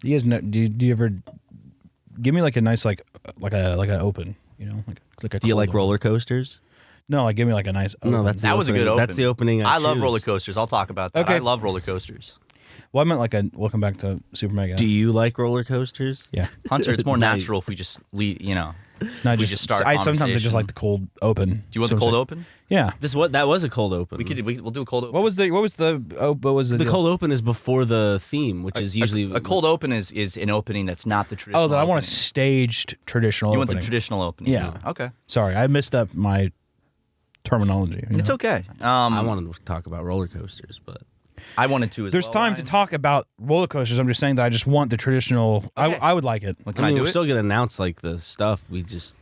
You guys know? Do you ever give me like a nice like an open? You know, like a. Do you like open. roller coasters? No, like give me like a nice. Open. No, that was a good opening. That's the opening. I love roller coasters. I'll talk about that. Okay. I love roller coasters. Well, I meant like a welcome back to SuperMega. Do you like roller coasters? Yeah. Hunter, it's more Nice. natural if we just lead, No, we just start a sometimes I just conversation. like the cold open. Do you want the cold open? Yeah. That was a cold open. We'll do a cold open. What was the The deal? cold open is before the theme, which is usually a cold open is an opening that's not the traditional. Oh, then I want a opening. staged traditional. You opening. want the traditional opening? Yeah. Okay. Sorry, I missed up my terminology. you It's know? okay. I wanted to talk about roller coasters, but I wanted to as There's well. time to talk about roller coasters. I'm just saying that I just want the traditional. Okay. I would like it. Well, can I, do we're it? still gonna announce like the stuff. We just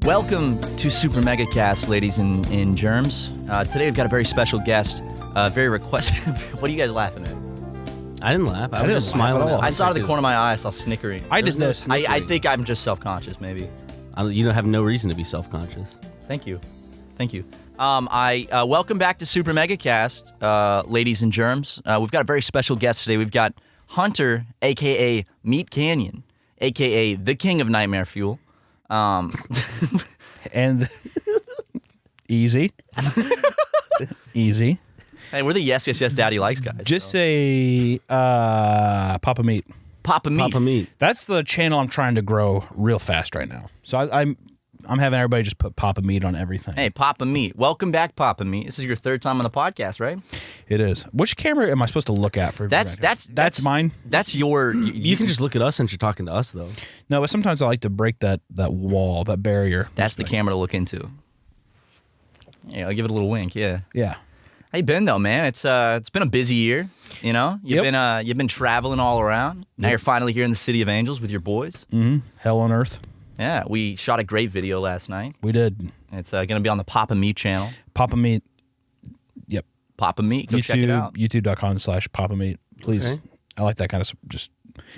Welcome to SuperMegaCast, ladies and germs. Today we've got a very special guest, very requested. What are you guys laughing at? I didn't laugh. I was didn't just laugh at smiling. all. I saw out of the corner of my eye, I saw snickering. I did this. I think I'm just self-conscious, maybe. You don't have no reason to be self-conscious. Thank you. Welcome back to SuperMegaCast, ladies and germs. We've got a very special guest today. We've got Hunter, a.k.a. Meat Canyon, a.k.a. the King of Nightmare Fuel. And easy. Hey, we're the yes, Daddy Likes guys. Just so. say Papa Meat. Papa Meat. Papa Meat. That's the channel I'm trying to grow real fast right now. So I'm having everybody just put Papa Meat on everything. Hey, Papa Meat. Welcome back, Papa Meat. This is your third time on the podcast, right? It is. Which camera am I supposed to look at for? That's mine. That's your. You can just look at us since you're talking to us, though. No, but sometimes I like to break that wall, that barrier. That's the camera to look into. Yeah, I'll give it a little wink. Yeah. Yeah. How you been though, man? It's been a busy year. You know, you've been traveling all around. Now you're finally here in the City of Angels with your boys. Mm-hmm. Hell on earth. Yeah, we shot a great video last night. We did. It's going to be on the Papa Meat channel. Papa Meat. Yep. Papa Meat. Go check it out. YouTube.com/Papa Meat. Please. Okay. I like that kind of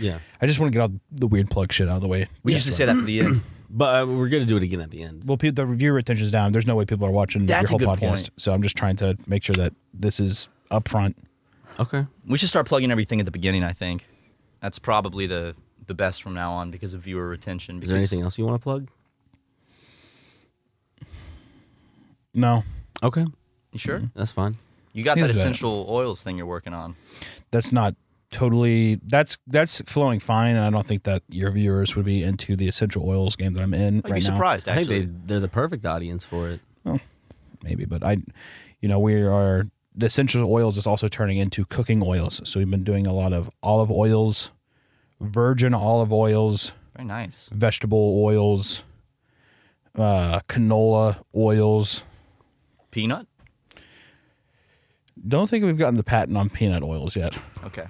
Yeah. I just want to get all the weird plug shit out of the way. We used to say that for the end. But we're going to do it again at the end. Well, the review retention's down. There's no way people are watching That's your a whole good podcast. point. So I'm just trying to make sure that this is up front. Okay. We should start plugging everything at the beginning, I think. That's probably the best from now on because of viewer retention. Is there anything else you want to plug? No. Okay. You sure? That's fine. You got Yeah, that but- essential oils thing you're working on. That's not totally that's flowing fine, and I don't think that your viewers would be into the essential oils game that I'm in I'd right be surprised, I actually. think they're the perfect audience for it. now. Maybe, but the essential oils is also turning into cooking oils. So we've been doing a lot of olive oils, virgin olive oils, Very nice. vegetable oils, canola oils. Peanut? Don't think we've gotten the patent on peanut oils yet. Okay.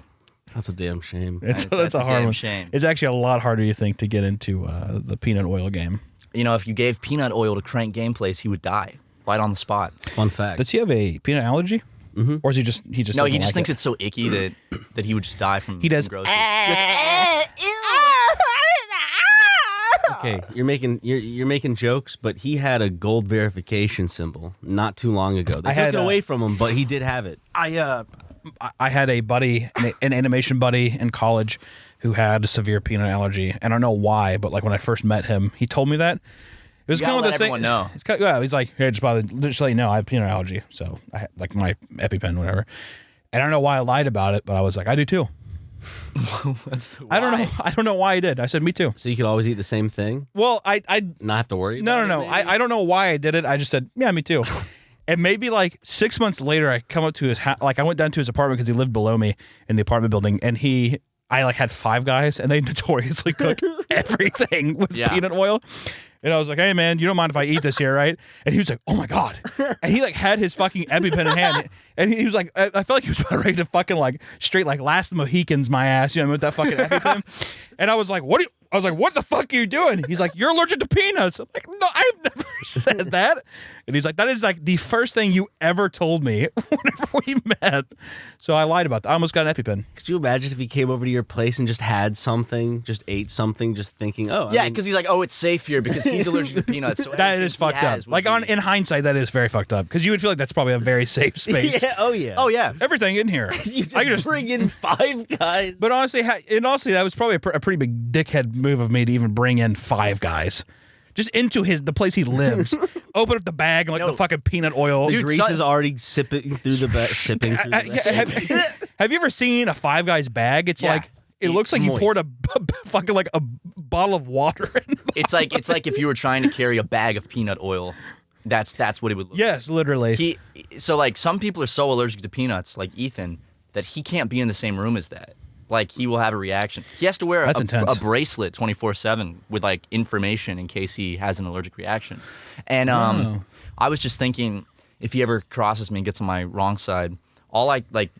That's a damn shame. It's That's a a hard damn one. shame. It's actually a lot harder, you think, to get into the peanut oil game. You know, if you gave peanut oil to Crank Gameplays, he would die right on the spot. Fun fact. Does he have a peanut allergy? Mm-hmm. Or is he just No, he doesn't just like thinks it? it's so icky that he would just die from He does. from groceries. Okay, you're making jokes, but he had a gold verification symbol not too long ago. They I took had, it away from him, but he did have it. I had a buddy, an animation buddy in college, who had a severe peanut allergy, and I don't know why, but like when I first met him, he told me that. It was You kind of gotta this let thing. everyone know. It's kind of, he's like, hey, just let you know, I have peanut allergy, so I had like my EpiPen, whatever. And I don't know why I lied about it, but I was like, I do too. I don't know why I did. I said, me too. So you could always eat the same thing, Well, I not have to worry. No. about it, maybe? I don't know why I did it. I just said, yeah, me too. And maybe like 6 months later, I come up to his house. Like I went down to his apartment because he lived below me in the apartment building, and I like had 5 guys, and they notoriously cook everything with peanut oil. And I was like, hey man, you don't mind if I eat this here, right? And he was like, oh my God. And he like had his fucking EpiPen in hand. And he was like, I felt like he was about ready to fucking like straight like Last of the Mohicans my ass, you know, with that fucking EpiPen. And I was like, what are you? I was like, what the fuck are you doing? He's like, you're allergic to peanuts. I'm like, no, I've never said that. And he's like, that is like the first thing you ever told me whenever we met. So I lied about that. I almost got an EpiPen. Could you imagine if he came over to your place and just had something, just ate something, just thinking, oh, Yeah, because he's like, oh, it's safe here because he's allergic to peanuts. So That is fucked up. Like in hindsight, that is very fucked up because you would feel like that's probably a very safe space. yeah, oh yeah, Oh yeah. Everything in here. You just, I could just bring in 5 guys. But honestly, that was probably a pretty big dickhead move of me to even bring in 5 guys, just into the place he lives. Open up the bag and the fucking peanut oil. The Dude, grease is already sipping through the bag. Sipping through the bag. Have you ever seen a Five Guys bag? It's like it looks like Moist. you poured a fucking like a bottle of water in. It's like if you were trying to carry a bag of peanut oil. That's what it would look like. Yes, literally. So like some people are so allergic to peanuts, like Ethan, that he can't be in the same room as that. Like he will have a reaction. He has to wear a bracelet 24/7 with like information in case he has an allergic reaction. And I was just thinking, if he ever crosses me and gets on my wrong side,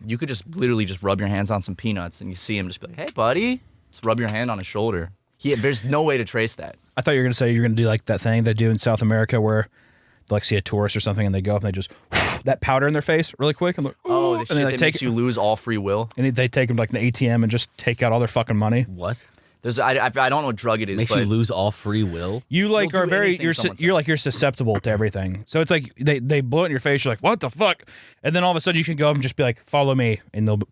you could just literally just rub your hands on some peanuts and you see him just be like, hey buddy, just rub your hand on his shoulder. There's no way to trace that. I thought you were gonna say you're gonna do like that thing they do in South America where they like see a tourist or something and they go up and they just that powder in their face really quick and Oh, the shit that makes you lose all free will. And they take them to like an ATM and just take out all their fucking money. What? I don't know what drug it is. Makes but you lose all free will. You like You'll are do very anything you're susceptible to everything. So it's like they blow it in your face. You're like, what the fuck? And then all of a sudden you can go up and just be like, follow me, and they'll. And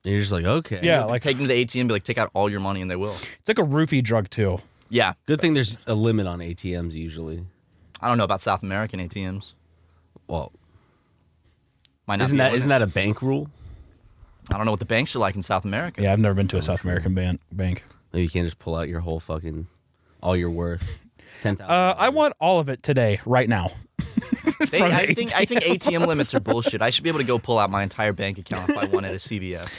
you're just like, okay. Yeah, like take them to the ATM and be like, take out all your money, and they will. It's like a roofie drug too. Yeah. Good thing there's a limit on ATMs usually. I don't know about South American ATMs. Well, Might not isn't be that a bank rule? I don't know what the banks are like in South America. Yeah, I've never been to a South American bank. Maybe you can't just pull out your whole fucking all your worth. 10,000. I want all of it today, right now. I think ATM limits are bullshit. I should be able to go pull out my entire bank account if I wanted a CVS.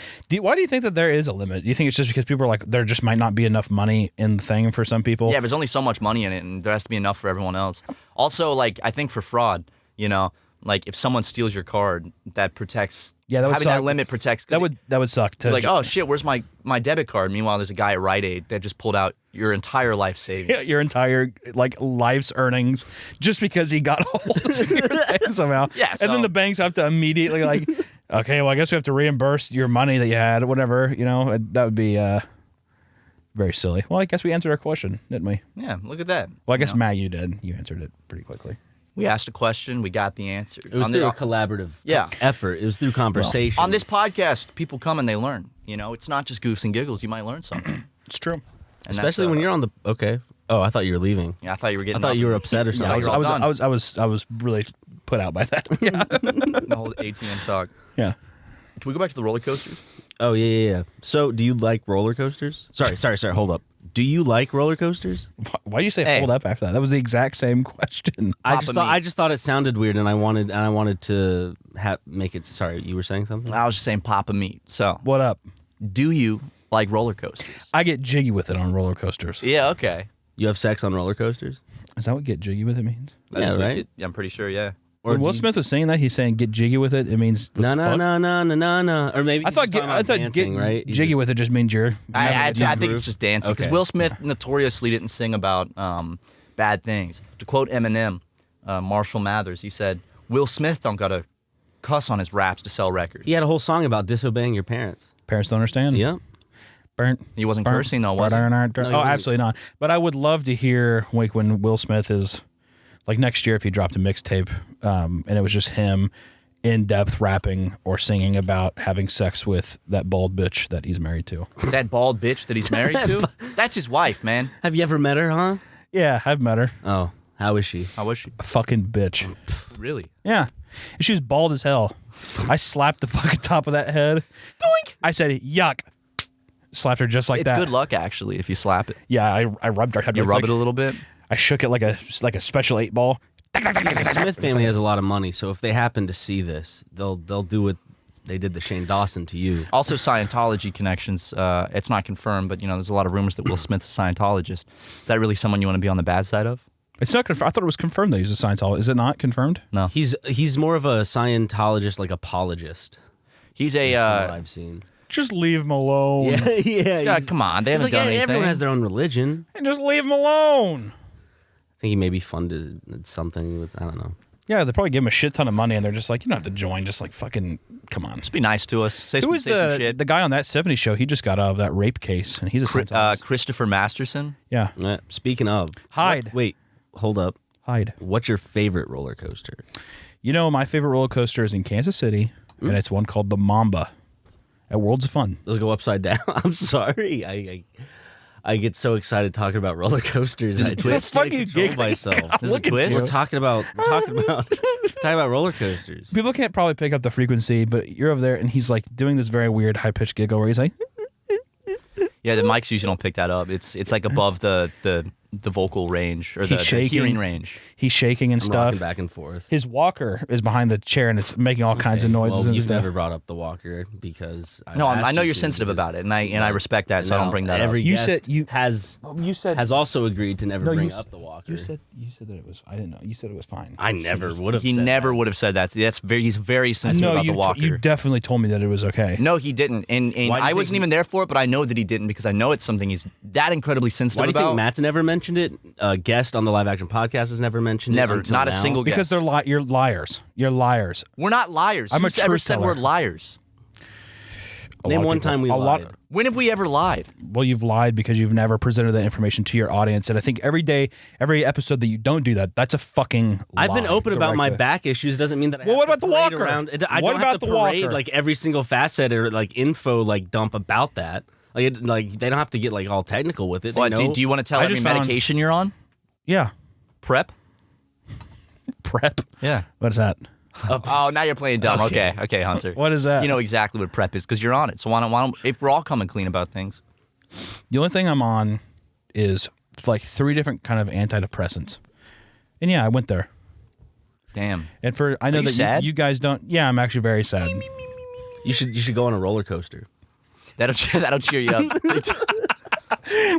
Why do you think that there is a limit? Do you think it's just because people are like, there just might not be enough money in the thing for some people? Yeah, there's only so much money in it, and there has to be enough for everyone else. Also, like, I think for fraud, like if someone steals your card, that protects. Yeah, that would having suck. that limit protects. That would suck too. Like, oh shit, where's my debit card? Meanwhile, there's a guy at Rite Aid that just pulled out your entire life savings. Yeah, your entire like life's earnings just because he got a hold of your thing somehow. Yeah, and then the banks have to immediately like, okay, well I guess we have to reimburse your money that you had, whatever. That would be very silly. Well, I guess we answered our question, didn't we? Yeah, look at that. Well, I guess Matt, you did. You answered it pretty quickly. We asked a question, we got the answer. It was through a collaborative effort. It was through conversation. On this podcast, people come and they learn. It's not just goofs and giggles. You might learn something. It's true. And especially when you're on the Oh, I thought you were leaving. Yeah, I thought you were getting. I thought you were upset or something. I was really put out by that. Yeah. The whole ATM talk. Yeah. Can we go back to the roller coasters? Oh yeah. So, do you like roller coasters? Sorry. Hold up. Do you like roller coasters? Why do you say hold up after that? That was the exact same question. I just thought it sounded weird, and I wanted to make it. Sorry, you were saying something? I was just saying Papa Meat. So, What up? do you like roller coasters? I get jiggy with it on roller coasters. Yeah, okay. You have sex on roller coasters? Is that what get jiggy with it means? Yeah, right. I'm pretty sure. Yeah. When Will Smith was saying that, he's saying get jiggy with it. It means No. Or maybe I thought dancing, right? Jiggy with it just means you're. I think it's just dancing because Okay. Will Smith notoriously didn't sing about bad things. To quote Eminem, Marshall Mathers, he said, "Will Smith don't gotta cuss on his raps to sell records." He had a whole song about disobeying your parents. Parents don't understand. Yep. He wasn't cursing though, was he? Absolutely not. But I would love to hear like when Will Smith is like next year if he dropped a mixtape and it was just him in depth rapping or singing about having sex with that bald bitch that he's married to. That bald bitch that he's married to? That's his wife, man. Have you ever met her, huh? Yeah, I've met her. Oh, how is she? How was she? A fucking bitch. Really? Yeah. And she was bald as hell. I slapped the fucking top of that head. Doink! I said, yuck. Slapped her just like It's that. good luck, actually, if you slap it. Yeah, I rubbed her head. You like, rub it a little bit? I shook it like a special 8-ball. The Smith family has a lot of money, so if they happen to see this, they'll do what they did to Shane Dawson to you. Also, Scientology connections. It's not confirmed, but there's a lot of rumors that Will Smith's a Scientologist. Is that really someone you want to be on the bad side of? It's not confirmed. I thought it was confirmed that he's a Scientologist. Is it not confirmed? No. He's more of a Scientologist, like apologist. He's From what a I've seen. Just leave him alone. Yeah. Come on, they haven't done anything. Everyone has their own religion. And just leave him alone. I think he maybe funded something with, I don't know. Yeah, they probably give him a shit ton of money, and they're just like, you don't have to join. Just like fucking, come on. Just be nice to us. Say Who was some shit. the guy on that 70s show? He just got out of that rape case, and he's a Christopher Masterson. Yeah. Speaking of. Hyde. Wait, hold up. Hyde. What's your favorite roller coaster? You know, my favorite roller coaster is in Kansas City, and it's one called the Mamba at Worlds of Fun. Let's go upside down. I'm sorry. I get so excited talking about roller coasters. Does it twist? I can't control myself. Does it twist? We're talking about roller coasters. People can't probably pick up the frequency, but you're over there, and he's like doing this very weird high-pitched giggle where he's like... Yeah, the mics usually don't pick that up. It's like above the vocal range or the hearing range. He's shaking and I'm stuff. rocking back and forth. His walker is behind the chair, and it's making all kinds of noises. Well, you've never brought up the walker because I know you're sensitive about it, and I respect that, so I don't bring that up. Every You guest said you has also agreed to never bring up the walker. You said that it was. I didn't know. You said it was fine. I never would have. He never would have said that. He's very sensitive about the walker. You definitely told me that it was okay. No, he didn't, and I wasn't even there for it, but I know that he didn't because I know it's something he's that incredibly sensitive Why do you about. think Matt's never mentioned it? Guest on the live action podcast has never mentioned it. Never, not a single guest. Because you're liars. You're liars. We're not liars. I'm Who's a ever truth said teller. we're liars? Name one time we lied. When have we ever lied? Well, you've lied because you've never presented that information to your audience, and I think every episode that you don't do that, that's a fucking lie. I've been open about my back issues. Doesn't mean that I have what to about the parade walker? around. I What don't about have to the parade walker? like every single facet or like info like dump about that. Like they don't have to get like all technical with it. What, do you want to tell every medication you're on? Yeah. Prep? Prep? Yeah. What is that? Oh, now you're playing dumb. Okay, Hunter. What is that? You know exactly what prep is because you're on it. So why don't if we're all coming clean about things? The only thing I'm on is like 3 different kind of antidepressants. And yeah, I went there. Damn. And I know you that sad? you guys don't. Yeah, I'm actually very sad. You should go on a roller coaster. That'll cheer you up.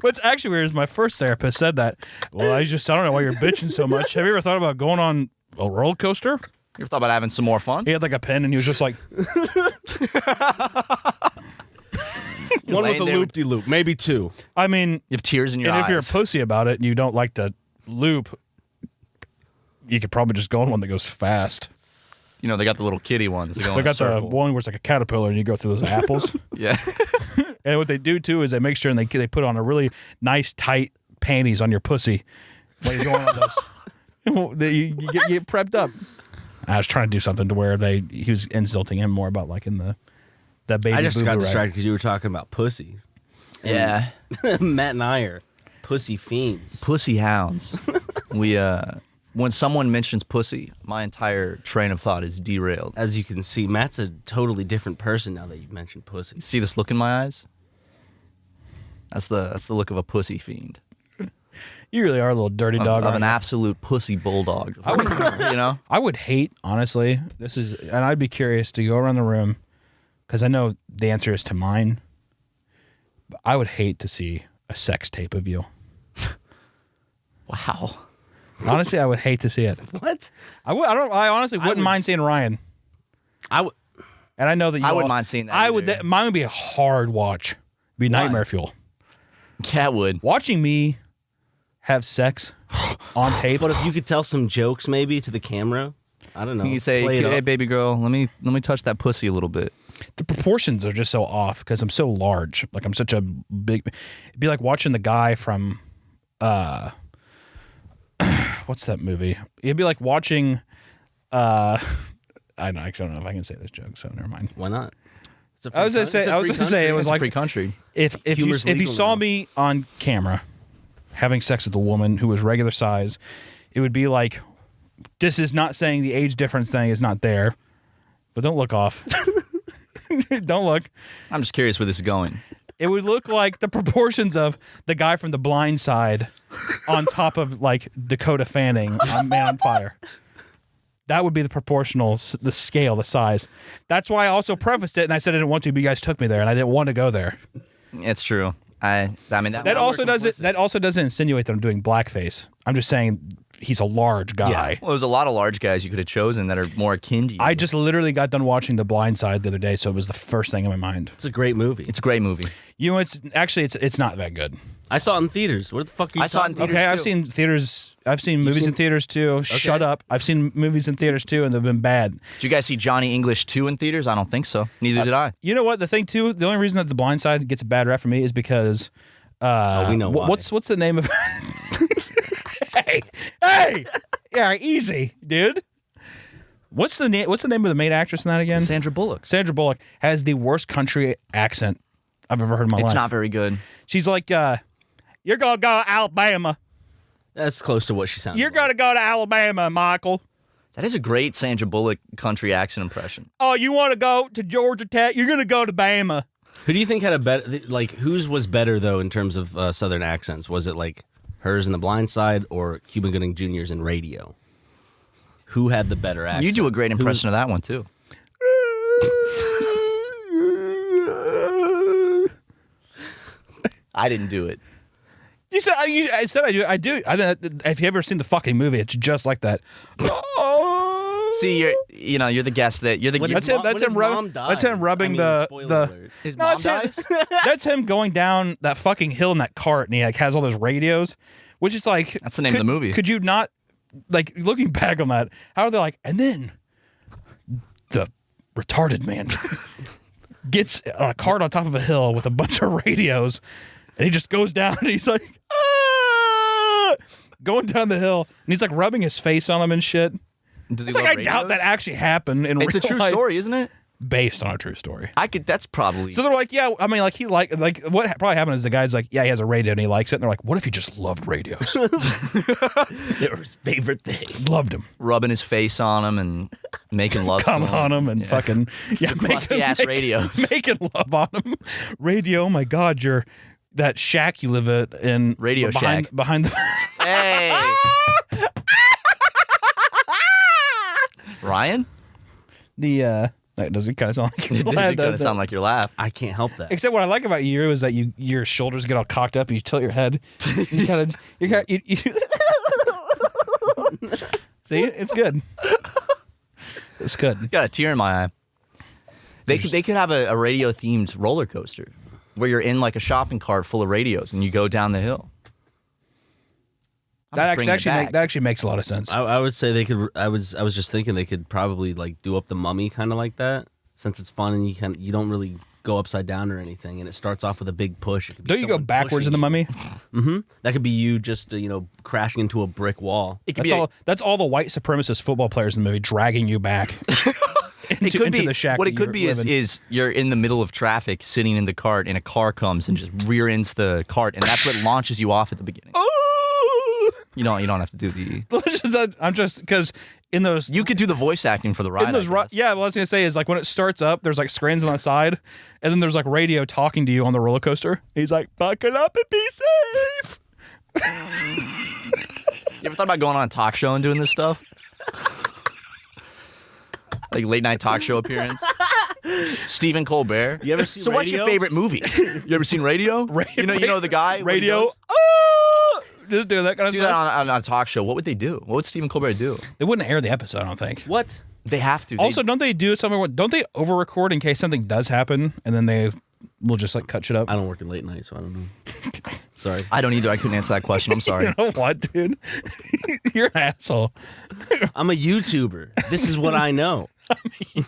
What's actually weird is my first therapist said that. Well, I don't know why you're bitching so much. Have you ever thought about going on a roller coaster? You ever thought about having some more fun? He had like a pen and he was just like, One with a loop-de-loop, maybe 2. I mean, You have tears in your and eyes. if you're a pussy about it and you don't like to loop, you could probably just go on one that goes fast. You know, they got the little kitty ones. They Got the one where it's like a caterpillar and you go through those apples. Yeah. And what they do too is they make sure and they put on a really nice tight panties on your pussy while you're going on those. you get prepped up. I was trying to do something to where he was insulting him more about like in that baby. I just got boo-boo distracted ride. because you were talking about pussy. Yeah. Matt and I are pussy fiends. Pussy hounds. When someone mentions pussy, my entire train of thought is derailed. As you can see, Matt's a totally different person now that you've mentioned pussy. You see this look in my eyes? That's the look of a pussy fiend. You really are a little dirty dog. Of an absolute pussy bulldog. You know? I would hate, honestly, and I'd be curious to go around the room, because I know the answer is to mine, but I would hate to see a sex tape of you. Wow. Honestly, I would hate to see it. What? I honestly wouldn't mind seeing Ryan. I would. And I know that you I wouldn't mind seeing that. Mine would be a hard watch. It'd be nightmare fuel. Cat would. Watching me have sex on tape. But if you could tell some jokes maybe to the camera, I don't know. You say, play it "Hey, up. baby girl, let me touch that pussy a little bit." The proportions are just so off because I'm so large. Like I'm such a big. It'd be like watching the guy from, what's that movie? It'd be like watching, I actually don't know if I can say this joke, so never mind. Why not? I was gonna say it was It's like a free country. if you saw me on camera having sex with a woman who was regular size, it would be like, this is not saying the age difference thing is not there, but don't look off. Don't look. I'm just curious where this is going. It would look like the proportions of the guy from The Blind Side on top of like Dakota Fanning on Man on Fire. That would be the proportional, the scale, the size. That's why I also prefaced it and I said I didn't want to, but you guys took me there and I didn't want to go there. It's true. I mean That also doesn't insinuate that I'm doing blackface. I'm just saying he's a large guy. Yeah. Well, there's a lot of large guys you could have chosen that are more akin to you. I just literally got done watching The Blind Side the other day, so it was the first thing in my mind. It's a great movie. It's a great movie. You know, it's not that good. I saw it in theaters. What the fuck are you I saw it in talking theaters. Okay, I've seen movies in theaters too. Shut up. I've seen movies in theaters too, and they've been bad. Did you guys see Johnny English 2 in theaters? I don't think so. Neither did I. You know what? The thing too, the only reason that The Blind Side gets a bad rap for me is because we know why. What's the name of Hey! Yeah, easy, dude. What's the name of the main actress in that again? Sandra Bullock. Sandra Bullock has the worst country accent I've ever heard in my life. It's not very good. She's like, you're gonna go to Alabama. That's close to what she sounds You're like. gonna go to Alabama, Michael. That is a great Sandra Bullock country accent impression. Oh, you want to go to Georgia Tech? You're gonna go to Bama. Who do you think had a better, like, whose was better, though, in terms of Southern accents? Was it, like, hers in The Blind Side or Cuba Gooding Jr.'s in Radio? Who had the better accent? You do a great impression of that one, too. I didn't do it. I said I do. If you ever seen the fucking movie, it's just like that. See, you're the guest that you're the. That's him rubbing the. His No, mom that's him. dies. That's him going down that fucking hill in that cart, and he like has all those radios, which is like That's the name of the movie. Could you not, like, looking back on that? How are they like? And then the retarded man gets on a cart on top of a hill with a bunch of radios, and he just goes down, and he's like, ah! Going down the hill, and he's like rubbing his face on him and shit. Does he It's like love I doubt that radios? actually happened in real life. It's a true story, isn't it? Based on a true story. That's probably. So they're like, yeah, I mean, like what probably happened is the guy's like, yeah, he has a radio and he likes it. And they're like, what if he just loved radios? They were his favorite thing. Loved him. rubbing his face on him and making love Come to him. on him and fucking crusty ass radios. making love on him. Radio, oh my God, you're that shack you live at in Radio behind, Shack. behind the Hey, Ryan. That doesn't kind of sound like It your did laugh, kind of does it? sound like your laugh. I can't help that. Except what I like about you is that your shoulders get all cocked up and you tilt your head. You kind of see, it's good. It's good. Got a tear in my eye. They could have a radio themed roller coaster where you're in like a shopping cart full of radios and you go down the hill. That actually makes a lot of sense. I would say they could. I was just thinking they could probably like do up the Mummy kind of like that, since it's fun and you don't really go upside down or anything, and it starts off with a big push. It could be Don't you go someone backwards in pushing the Mummy? Mm-hmm. That could be you just crashing into a brick wall. It could be That's all the white supremacist football players in the movie dragging you back into the shack. What that it could you be live in. is you're in the middle of traffic, sitting in the cart, and a car comes and just rear ends the cart, and that's what launches you off at the beginning. You don't have to do the. I'm just because in those You could do the voice acting for the ride. in those I guess. yeah. What I was gonna say is like when it starts up, there's like screens on the side, and then there's like radio talking to you on the roller coaster. He's like, "Buckle up and be safe." You ever thought about going on a talk show and doing this stuff? Like late night talk show appearance. Stephen Colbert. You ever seen So what's your Radio? favorite movie? You ever seen Radio? You know the guy when he Radio. goes- Just do that kind of do stuff. that on a talk show. What would they do? What would Stephen Colbert do? They wouldn't air the episode, I don't think. What? They have to. Also, don't they do something? Don't they over-record in case something does happen, and then they will just like cut shit up? I don't work in late night, so I don't know. Sorry. I don't either. I couldn't answer that question. I'm sorry. You know what, dude? You're an asshole. I'm a YouTuber. This is what I know.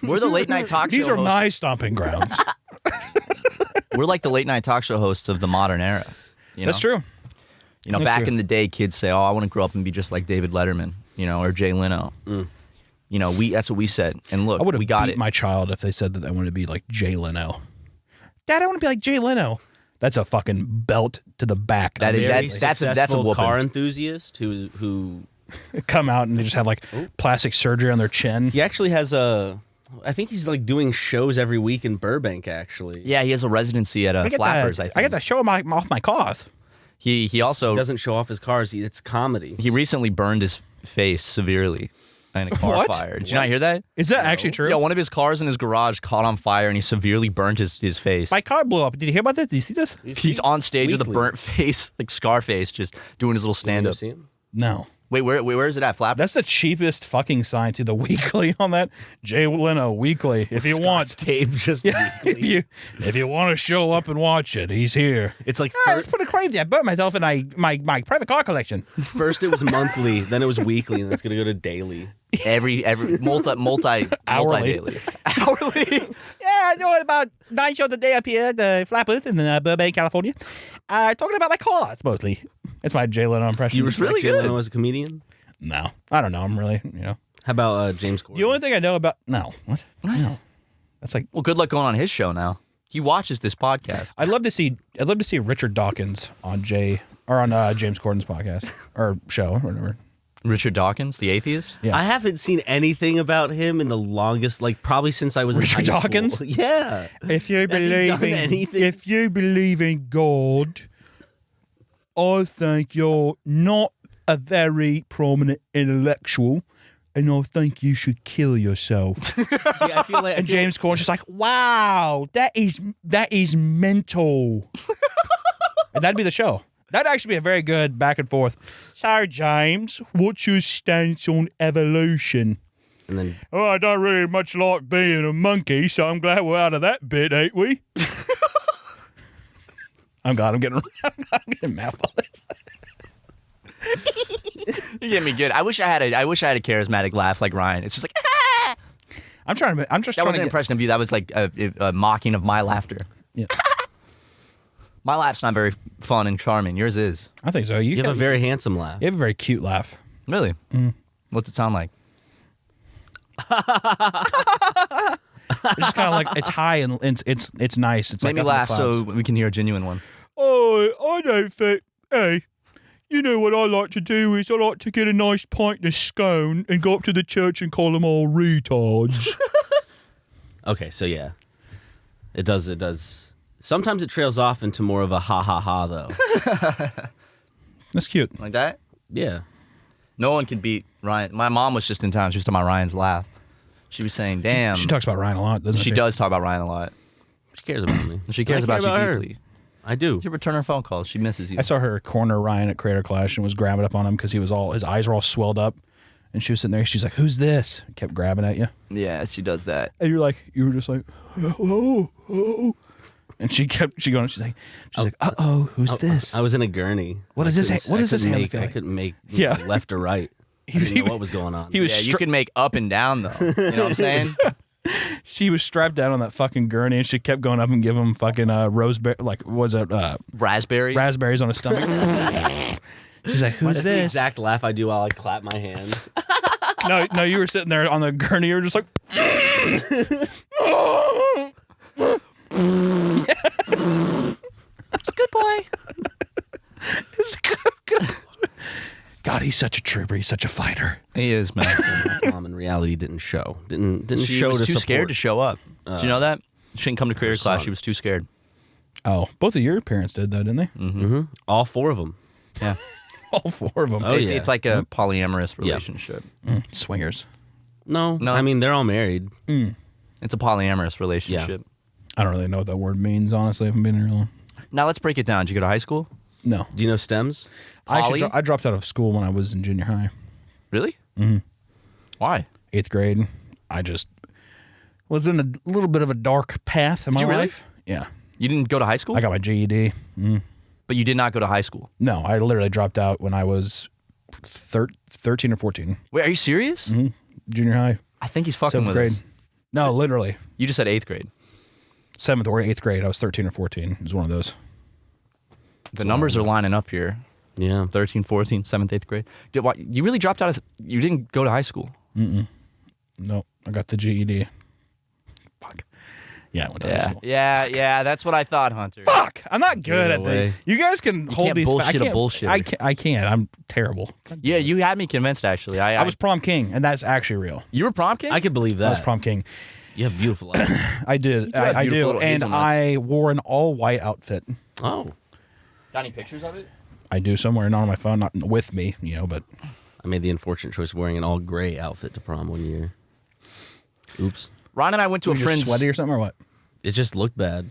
We're the late night talk show These are hosts. my stomping grounds. We're like the late night talk show hosts of the modern era. You know? That's true. You know, That's back true. in the day, kids say, "Oh, I want to grow up and be just like David Letterman," or Jay Leno. You know, that's what we said. And look, I would have we got beat it. my child if they said that I wanted to be like Jay Leno. Dad, I want to be like Jay Leno. That's a fucking belt to the back. That is- Very that's a successful whooping. car enthusiast who Come out and they just have like plastic surgery on their chin. he actually has I think he's like doing shows every week in Burbank. Actually, Yeah, he has a residency at Flappers. I think I get to show him off my cloth. He also he doesn't show off his cars. It's comedy. he recently burned his face severely in a car What? fire. Did you not hear that? Is that actually true? Yeah, one of his cars in his garage caught on fire and he severely burnt his face. My car blew up. Did you hear about this? Did you see this? He's on stage with a Weekly. burnt face, like Scarface, just doing his little You stand ever up. see him? No. Wait, where is it at? Flap? That's the cheapest fucking sign to the weekly on that. Jay Leno weekly. If you want tape, just weekly. if you want to show up and watch it, he's here. It's like it's pretty crazy. I bought myself in my private car collection. First it was monthly, then it was weekly, and it's gonna go to daily. Every multi daily. Hourly. Yeah, I do about 9 shows a day up here at the Flat Booth in Burbank, California. Talking about my cars mostly. It's my Jay Leno impression. You respect Jay Leno as a comedian? No, I don't know. I'm really, How about James Corden? The only thing I know about what? No, that's like. Well, good luck going on his show now. He watches this podcast. I'd love to see Richard Dawkins on James Corden's podcast or show or whatever. Richard Dawkins, the atheist? Yeah. I haven't seen anything about him in the longest, probably since I was Richard in high Dawkins? school. Yeah. If you anything? believe in God, I think you're not a very prominent intellectual, and I think you should kill yourself. See, I feel like And James Corden's just like, wow, that is mental. And that'd be the show. That'd actually be a very good back and forth. So, James, what's your stance on evolution? And then I don't really much like being a monkey, so I'm glad we're out of that bit, ain't we? I'm getting mad about this. You get me good. I wish I had a charismatic laugh like Ryan. It's just like I'm just that trying wasn't to an impression of you. That was like a mocking of my laughter. Yeah. My laugh's not very fun and charming. Yours is. I think so. you have a very handsome laugh. You have a very cute laugh. Really? What's it sound like? It's just kind of like it's high and it's nice. It's Make like me up in the laugh clouds. so we can hear a genuine one. Oh, I don't think. Hey, you know what I like to do is I like to get a nice pint of scone and go up to the church and call them all retards. Okay, so yeah. It does. Sometimes it trails off into more of a ha ha ha though. That's cute. Like that? Yeah. No one can beat Ryan. My mom was just in town. She was talking about Ryan's laugh. She was saying, damn. She talks about Ryan a lot, doesn't she? She does talk about Ryan a lot. She cares about me. She cares I care about you her. deeply. I do. She return her phone calls. She misses you. I saw her corner Ryan at Creator Clash and was grabbing up on him because his eyes were all swelled up, and she was sitting there. She's like, "Who's this?" Kept grabbing at you, Yeah, she does that. and you were just like, "Oh, oh," and she going. She's like, who's this? I was in a gurney. What is this? What is this hand feel I like? couldn't make Yeah. left or right. I didn't know what was going on. He was. Yeah, you can make up and down though. You know what I'm saying? She was strapped down on that fucking gurney, and she kept going up and giving him fucking raspberry, Raspberries. raspberries on his stomach. She's like, "Who's That's the this?" exact laugh I do while I clap my hands. No, you were sitting there on the gurney. You were just like, It's a good boy. "It's good." God, he's such a trooper. He's such a fighter. He is, man. His mom in reality didn't show. Didn't She show was to too support. scared to show up. Did you know that? She didn't come to Creator Class. son. She was too scared. Oh, both of your parents did though, didn't they? Mm-hmm. All four of them. Yeah. All four of them. Oh, it's, yeah. it's like a polyamorous relationship. Swingers. No, No. I mean they're all married. It's a polyamorous relationship. I don't really know what that word means, honestly, if I'm being real. Now let's break it down. Did you go to high school? No. Do you know stems? I dropped out of school when I was in junior high. Really? Mm-hmm. Why? 8th grade. I just was in a little bit of a dark path in my you really? life. Yeah. You didn't go to high school? I got my GED. But you did not go to high school. No, I literally dropped out when I was 13 or 14. Wait, are you serious? Junior high. I think he's fucking 7th with grade. us. No, literally. You just said 8th grade. 7th or 8th grade. I was 13 or 14. It was one of those. The numbers are lining up here. Yeah. 13, 14, 7th, 8th grade. You really dropped out you didn't go to high school? No, I got the GED. Fuck. Yeah, I went to high school. Yeah, that's what I thought, Hunter. Fuck! I'm not good at away. these. You guys can hold can't these. bullshit a bullshitter. I can't. I'm terrible. Yeah, you had me convinced, actually. I was prom king, and that's actually real. You were prom king? I could believe that. I was prom king. You have beautiful eyes. I did. do have I beautiful do. little And hazelnuts. I wore an all white outfit. Oh. Got any pictures of it? I do somewhere, not on my phone, not with me, but I made the unfortunate choice of wearing an all gray outfit to prom one year. Oops. Ron and I went to a were you just friend's. sweaty or something or what? It just looked bad.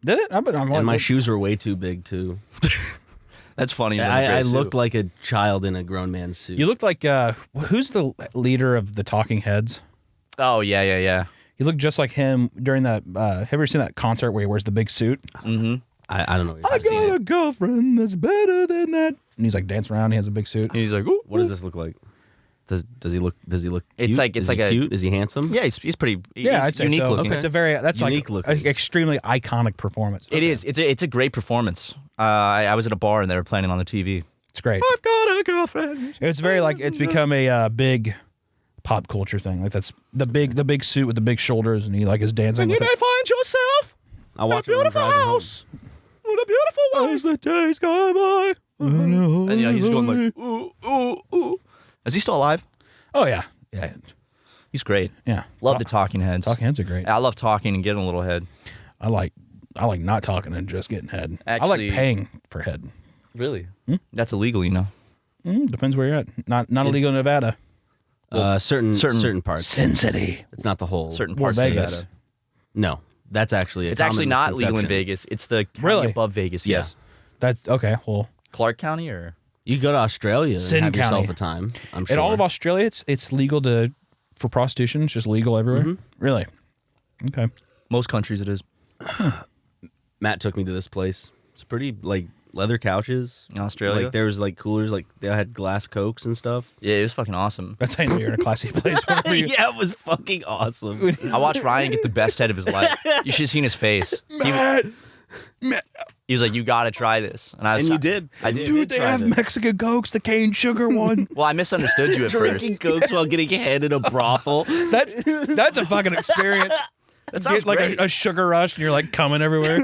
Did it? I'm And my shoes were way too big too. That's funny. I looked like a child in a grown man's suit. You looked like who's the leader of the Talking Heads? Oh yeah. You look just like him during that. Have you ever seen that concert where he wears the big suit? Mm-hmm. I don't know. I got a girlfriend that's better than that. And he's like dancing around. He has a big suit. And he's like, ooh, what does this look like? Does he look? Cute? It's like cute. Is he handsome? Yeah, he's pretty. Yeah, he's unique looking. Okay. It's a very unique like looking. Extremely iconic performance. It is. It's a great performance. I was at a bar and they were playing it on the TV. It's great. I've got a girlfriend. It's very like it's become a big pop culture thing. Like that's the big suit with the big shoulders, and he like is dancing. And you may find yourself I'll watch a beautiful house with a beautiful wife. as the days go by. And he's going like, ooh. Is he still alive? Oh yeah. He's great. Yeah. Love the Talking Heads. Talking Heads are great. I love talking and getting a little head. I like not talking and just getting head. I Actually- like paying for head. Really? That's illegal, you know. Depends where you're at. Not illegal in Nevada. Certain parts. Sin City. It's not the whole. Certain Well, parts of Vegas. Nevada. No, that's actually. It's actually not legal in misconception. Vegas. It's the county Really? above Vegas. Yeah. Yes. That's okay. Well, Clark County or You go to Australia and Sin have yourself County. a time. I'm sure. in all of Australia, it's legal for prostitution. It's just legal everywhere. Really? Okay. most countries it is. Matt took me to this place. It's pretty like leather couches In Australia? Like there was like coolers, like they had glass Cokes and stuff. Yeah, it was fucking awesome. That's how you know you're in a classy place. Whenever you, Yeah, it was fucking awesome. I watched Ryan get the best head of his life. You should have seen his face. He was like, "You got to try this," and I was. And you did. I did. dude, they try have this. Mexican Cokes, the cane sugar one. Well, I misunderstood you at Drinking first. Cokes while getting a head in a brothel. That's a fucking experience. That sounds Get like great. a sugar rush and you're like coming everywhere.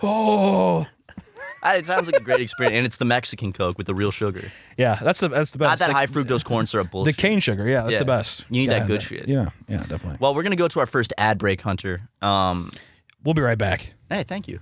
Oh, It sounds like a great experience, and it's the Mexican Coke with the real sugar, yeah, that's the best. not that Like, high fructose corn syrup the bullshit. cane sugar, yeah, that's Yeah. the best. You need Yeah, that good shit. Yeah, definitely. Well, we're gonna go to our first ad break, Hunter. We'll be right back. Hey, thank you.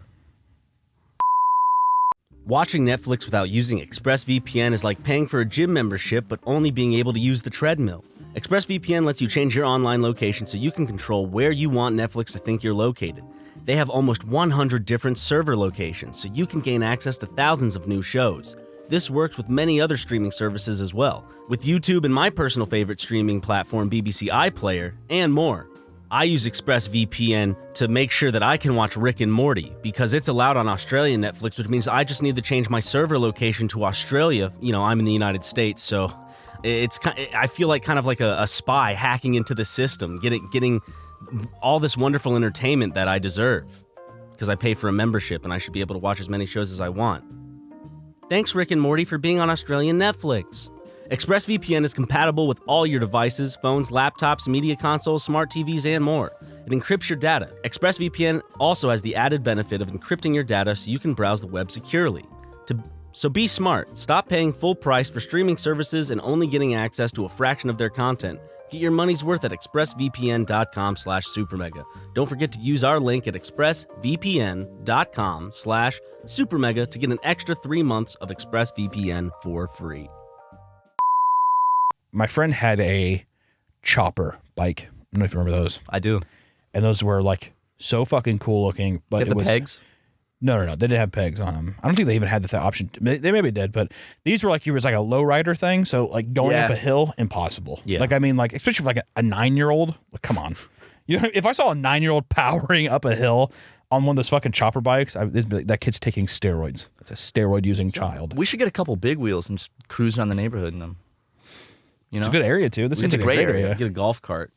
Watching Netflix without using ExpressVPN is like paying for a gym membership but only being able to use the treadmill. ExpressVPN lets you change your online location so you can control where you want Netflix to think you're located. They have almost 100 different server locations, so you can gain access to thousands of new shows. This works with many other streaming services as well, with YouTube and my personal favorite streaming platform, BBC iPlayer, and more. I use ExpressVPN to make sure that I can watch Rick and Morty because it's allowed on Australian Netflix, which means I just need to change my server location to Australia. You know, I'm in the United States, so I feel like kind of like a spy hacking into the system, getting all this wonderful entertainment that I deserve because I pay for a membership and I should be able to watch as many shows as I want. Thanks, Rick and Morty, for being on Australian Netflix. ExpressVPN is compatible with all your devices, phones, laptops, media consoles, smart TVs, and more. It encrypts your data. ExpressVPN also has the added benefit of encrypting your data so you can browse the web securely. So be smart. Stop paying full price for streaming services and only getting access to a fraction of their content. Get your money's worth at expressvpn.com/supermega. Don't forget to use our link at expressvpn.com/supermega to get an extra 3 months of ExpressVPN for free. My friend had a chopper bike. I don't know if you remember those. I do. And those were like so fucking cool looking. But Get it the was pegs. No. They didn't have pegs on them. I don't think they even had the option. They maybe did, but these were like you was like a low rider thing. So like going up a hill, impossible. Yeah. Like I mean, like especially for like a 9-year-old. Like, come on. You know, if I saw a 9-year-old powering up a hill on one of those fucking chopper bikes, it'd be like, that kid's taking steroids. It's a steroid using child. We should get a couple big wheels and just cruise around the neighborhood in them. You know, It's a good area too. This seems It's like a great area. Get a golf cart.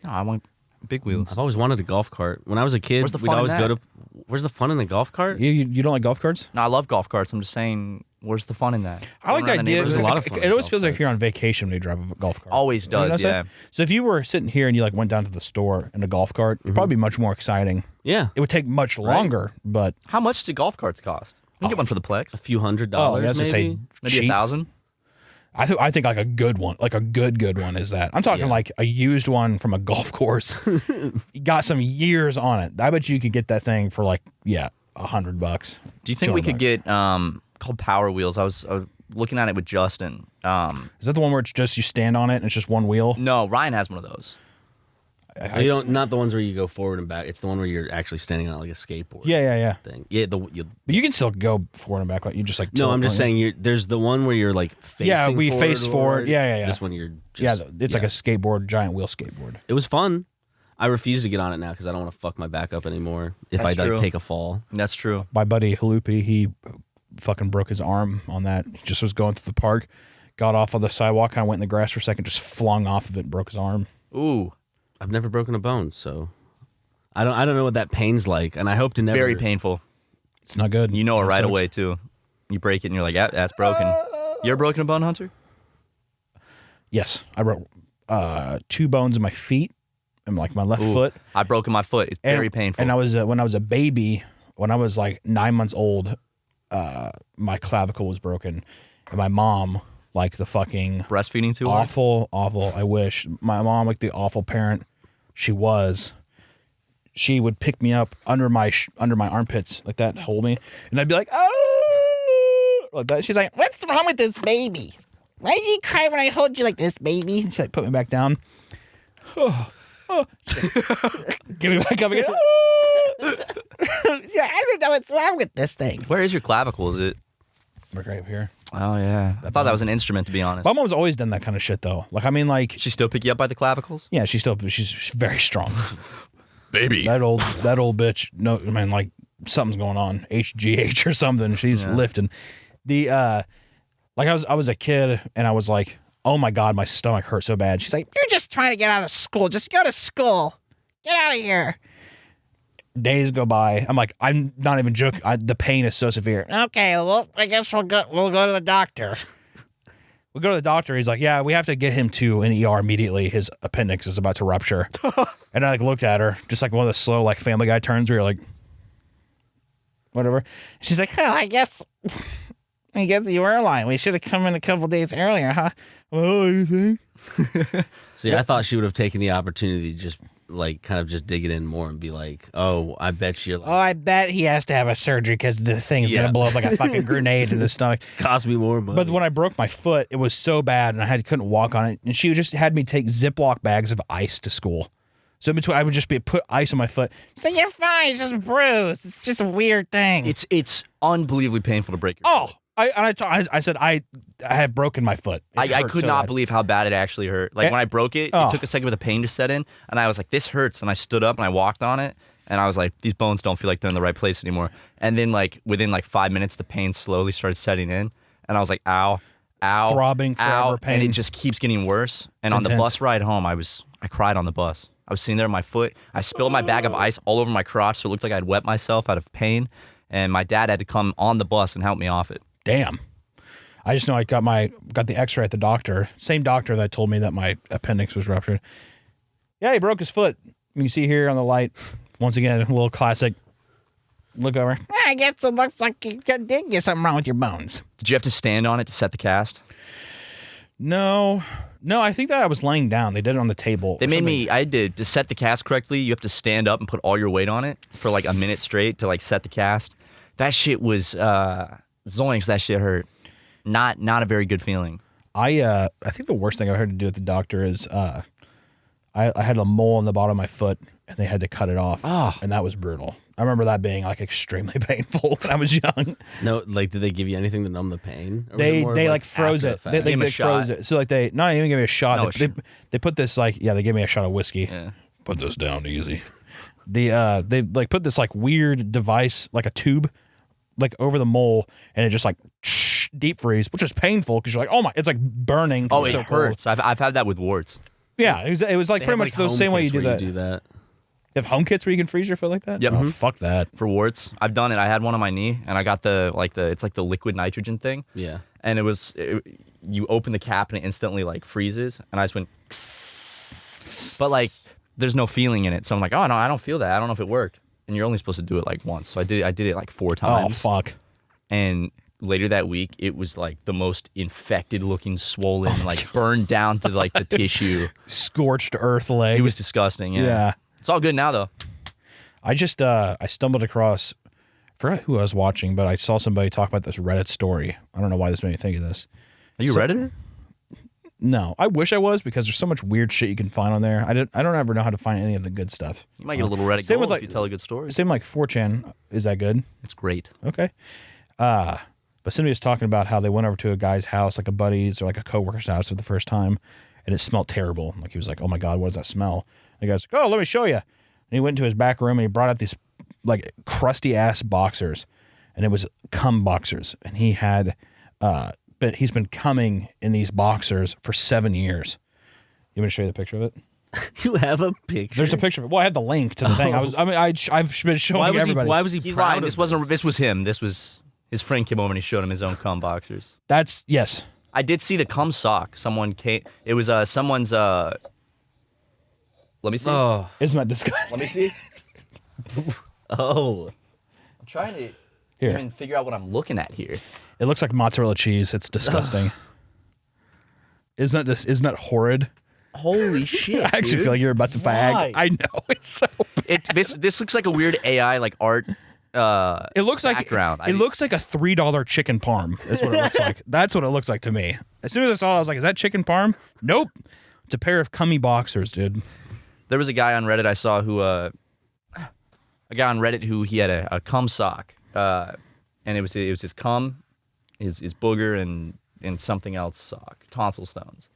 No, I want big wheels. I've always wanted a golf cart. When I was a kid, Where's the we'd fun in always go that? to. Where's the fun in a golf cart? You don't like golf carts? No, I love golf carts. I'm just saying, where's the fun in that? I like the Going around idea. neighborhood? There's a lot of fun It in always golf feels like carts. you're on vacation when you drive a golf cart. Always You know what does, I'm yeah. saying? So if you were sitting here and you like went down to the store in a golf cart, it'd probably be much more exciting. Yeah, It would take much longer, but How much do golf carts cost? You can get one for the Plex. a few $100. I was gonna maybe. say Maybe cheap. 1,000. I think like a good one, like a good one is that. I'm talking Yeah. like a used one from a golf course. You got some years on it. I bet you could get that thing for like $100. Do you think we could get called Power Wheels? I was looking at it with Justin. Is that the one where it's just you stand on it and it's just one wheel? No, Ryan has one of those. You don't, not the ones where you go forward and back. It's the one where you're actually standing on like a skateboard. Yeah. Thing. Yeah. But you can still go forward and back. Like you just like. No, I'm just saying. There's the one where you're like facing. Yeah, we forward face forward. Yeah. This one you're. Just, it's like a skateboard, giant wheel skateboard. It was fun. I refuse to get on it now because I don't want to fuck my back up anymore. If I like take a fall. That's true. My buddy Halupi, he fucking broke his arm on that. He just was going through the park, got off of the sidewalk, kind of went in the grass for a second, just flung off of it and broke his arm. Ooh. I've never broken a bone, so I don't know what that pain's like, and I hope to never. Very painful. It's not good. You know it right away too. You break it and you're like, yeah, that's broken. You ever broken a bone, Hunter? Yes, I broke 2 bones in my feet and like my left foot. I've broken my foot. It's very painful. And I was when I was a baby, when I was like 9 months old, my clavicle was broken, and my mom, like the fucking breastfeeding too hard? awful. I wish my mom, like the awful parent she was, she would pick me up under my armpits like that, hold me, and I'd be like, oh, like that. She's like, what's wrong with this baby? Why do you cry when I hold you like this, baby? And she like put me back down. Give me back up again. Yeah, I don't know what's wrong with this thing. Where is your clavicle? Is it right up here? Oh yeah, I thought that was an instrument, to be honest. My mom's always done that kind of shit though. Like I mean, like she still pick you up by the clavicles? Yeah, she's very strong. Baby, that old bitch. No, I mean, like something's going on, HGH or something. She's lifting. The like I was a kid and I was like, oh my God, my stomach hurt so bad. She's like, you're just trying to get out of school. Just go to school. Get out of here. Days go by. I'm like, I'm not even joking. The pain is so severe. Okay, well, I guess we'll go to the doctor. We go to the doctor. He's like, yeah, we have to get him to an ER immediately. His appendix is about to rupture. And I like looked at her, just like one of the slow like Family Guy turns where you're like, whatever. She's like, oh, I guess you were lying. We should have come in a couple days earlier, huh? Oh, you think? See, I thought she would have taken the opportunity to just like kind of just dig it in more and be like, oh, I bet you're like, oh, I bet he has to have a surgery because the thing's gonna blow up like a fucking grenade in his stomach. Cost me more money. But when I broke my foot, it was so bad and I couldn't walk on it. And she just had me take Ziploc bags of ice to school. So in between, I would just put ice on my foot. She's like, you're fine. It's just bruised. It's just a weird thing. It's unbelievably painful to break your foot. I said I had broken my foot. I could not believe how bad it actually hurt. Like when I broke it, it took a second for the pain to set in, and I was like, this hurts. And I stood up and I walked on it, and I was like, these bones don't feel like they're in the right place anymore. And then like within like 5 minutes, the pain slowly started setting in, and I was like, ow, throbbing forever pain, and it just keeps getting worse. And on the bus ride home, I cried on the bus. I was sitting there in my foot. I spilled my bag of ice all over my crotch, so it looked like I'd wet myself out of pain. And my dad had to come on the bus and help me off it. Damn. I just know I got the x-ray at the doctor. Same doctor that told me that my appendix was ruptured. Yeah, he broke his foot. You can see here on the light. Once again, a little classic look over. I guess it looks like you did get something wrong with your bones. Did you have to stand on it to set the cast? No, I think that I was laying down. They did it on the table. They made me, to set the cast correctly, you have to stand up and put all your weight on it for like a minute straight to like set the cast. That shit was, zoinks, that shit hurt. Not a very good feeling. I think the worst thing I heard to do at the doctor is I had a mole on the bottom of my foot and they had to cut it off. Oh. And that was brutal. I remember that being like extremely painful when I was young. No, like did they give you anything to numb the pain? Or They like froze it. They gave me a froze it. So like they not even give me a shot. No, they put this like they gave me a shot of whiskey. Yeah. Put this down easy. They like put this like weird device like a tube like over the mole and it just like deep freeze, which is painful because you're like, oh my, it's like burning. Oh, it hurts. I've had that with warts. Yeah, it was like pretty much the same way you do that. You have home kits where you can freeze your foot like that? Yep. Oh, fuck that. For warts, I've done it. I had one on my knee, and I got it's like the liquid nitrogen thing. Yeah. And you open the cap and it instantly like freezes, and I just went. But like, there's no feeling in it, so I'm like, oh no, I don't feel that. I don't know if it worked. And you're only supposed to do it like once, so I did it like 4 times. Oh fuck. And later that week, it was like the most infected looking, swollen, like burned down to like the tissue. Scorched earth leg. It was disgusting. Yeah. It's all good now though. I just I stumbled across, I forgot who I was watching, but I saw somebody talk about this Reddit story. I don't know why this made me think of this. Are you a Redditor? No, I wish I was because there's so much weird shit you can find on there. I don't ever know how to find any of the good stuff. You might get a little Reddit gold if you tell a good story. Same like 4chan. Is that good? It's great. Okay. But somebody was talking about how they went over to a guy's house, like a buddy's or like a coworker's house for the first time, and it smelled terrible. Like he was like, "Oh my god, what does that smell?" And the guy's like, "Oh, let me show you." And he went into his back room and he brought out these like crusty ass boxers, and it was cum boxers, and he had. But he's been coming in these boxers for 7 years. You want to show you the picture of it? You have a picture? There's a picture of it. Well, I had the link to the thing. I've been showing everybody. Why was he proud of This was him. This was his friend came over and he showed him his own cum boxers. Yes. I did see the cum sock. Someone came. It was someone's. Let me see. Oh, Isn't that disgusting? Let me see. oh. I'm trying to Here. even figure out what I'm looking at here. It looks like mozzarella cheese. It's disgusting. Isn't that horrid? Holy shit! I actually feel like you're about to fag. Why? I know, it's so bad. This looks like a weird AI like art. It looks background. like it looks like a $3 chicken parm. That's what it looks like. That's what it looks like to me. As soon as I saw it, I was like, "Is that chicken parm?" Nope. It's a pair of cummy boxers, dude. There was a guy on Reddit I saw who he had a cum sock, and it was his cum, his booger and something else sock, tonsil stones,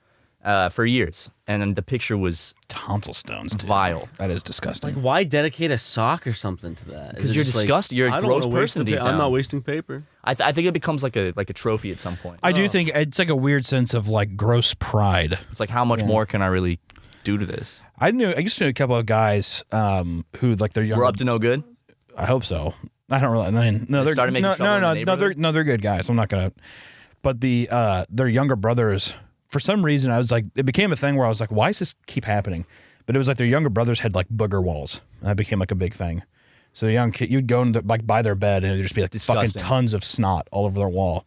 for years, and then the picture was Tonsil stones, dude. vile. That is disgusting. Like, why dedicate a sock or something to that? Because you're disgusted. You're a gross person deep down. I'm not wasting paper. I think it becomes like a trophy at some point. I do think it's like a weird sense of like gross pride. It's like, how much more can I really do to this? I used to know a couple of guys who like they're younger. We're up to no good. I hope so. I don't really. I mean, no, they're started making trouble in the neighborhood? they're good guys. I'm not gonna. But their younger brothers, for some reason, I was like, it became a thing where I was like, why does this keep happening? But it was like their younger brothers had like booger walls, and that became like a big thing. So the young kid, you'd go into like by their bed, and it'd just be like Disgusting. fucking tons of snot all over their wall.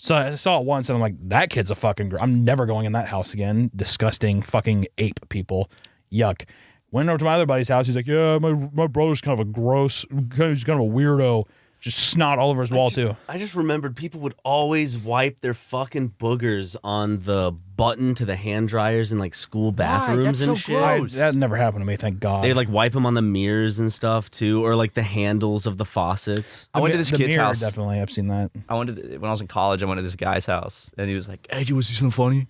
So I saw it once, and I'm like, that kid's a fucking. I'm never going in that house again. Disgusting fucking ape people. Yuck. Went over to my other buddy's house. He's like, yeah, my brother's kind of a gross. He's kind of a weirdo. Just snot all over his wall too. I just remembered people would always wipe their fucking boogers on the button to the hand dryers in like school bathrooms That's and so shit. gross. That never happened to me, thank God. They'd like wipe them on the mirrors and stuff too, or like the handles of the faucets. I went to this the kid's mirror, house. Definitely, I've seen that. When I was in college, I went to this guy's house, and he was like, "Hey, do you want to see something funny?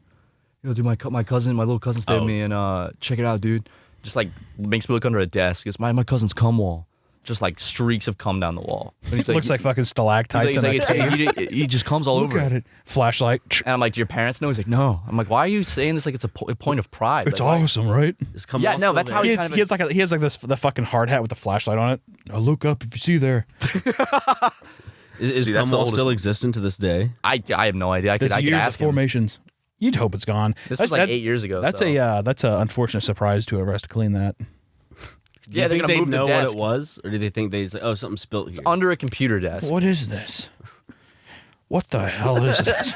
You know, dude, my little cousin stayed with me, and check it out, dude." Just like makes me look under a desk. It's my cousin's cum wall. Just like streaks of cum down the wall. And he's It looks like fucking stalactites. he just comes all Look over at it. Flashlight. And I'm like, do your parents know? He's like, no. I'm like, why are you saying this like it's a point of pride? It's like, awesome, right? Is cum Yeah, wall no, still that's there? how He kind has, of he has like the fucking hard hat with the flashlight on it. Now look up if you see there. Is See, that's cum the wall oldest still one. existent to this day? I have no idea. I could It's years of ask him. formations. You'd hope it's gone. This was like 8 years ago. That's so. that's an unfortunate surprise to whoever has to clean that. Do you they're think gonna they move the know what desk. it was, or do they think they say, "Oh, something spilt here"? under a computer desk. What is this? What the hell is this?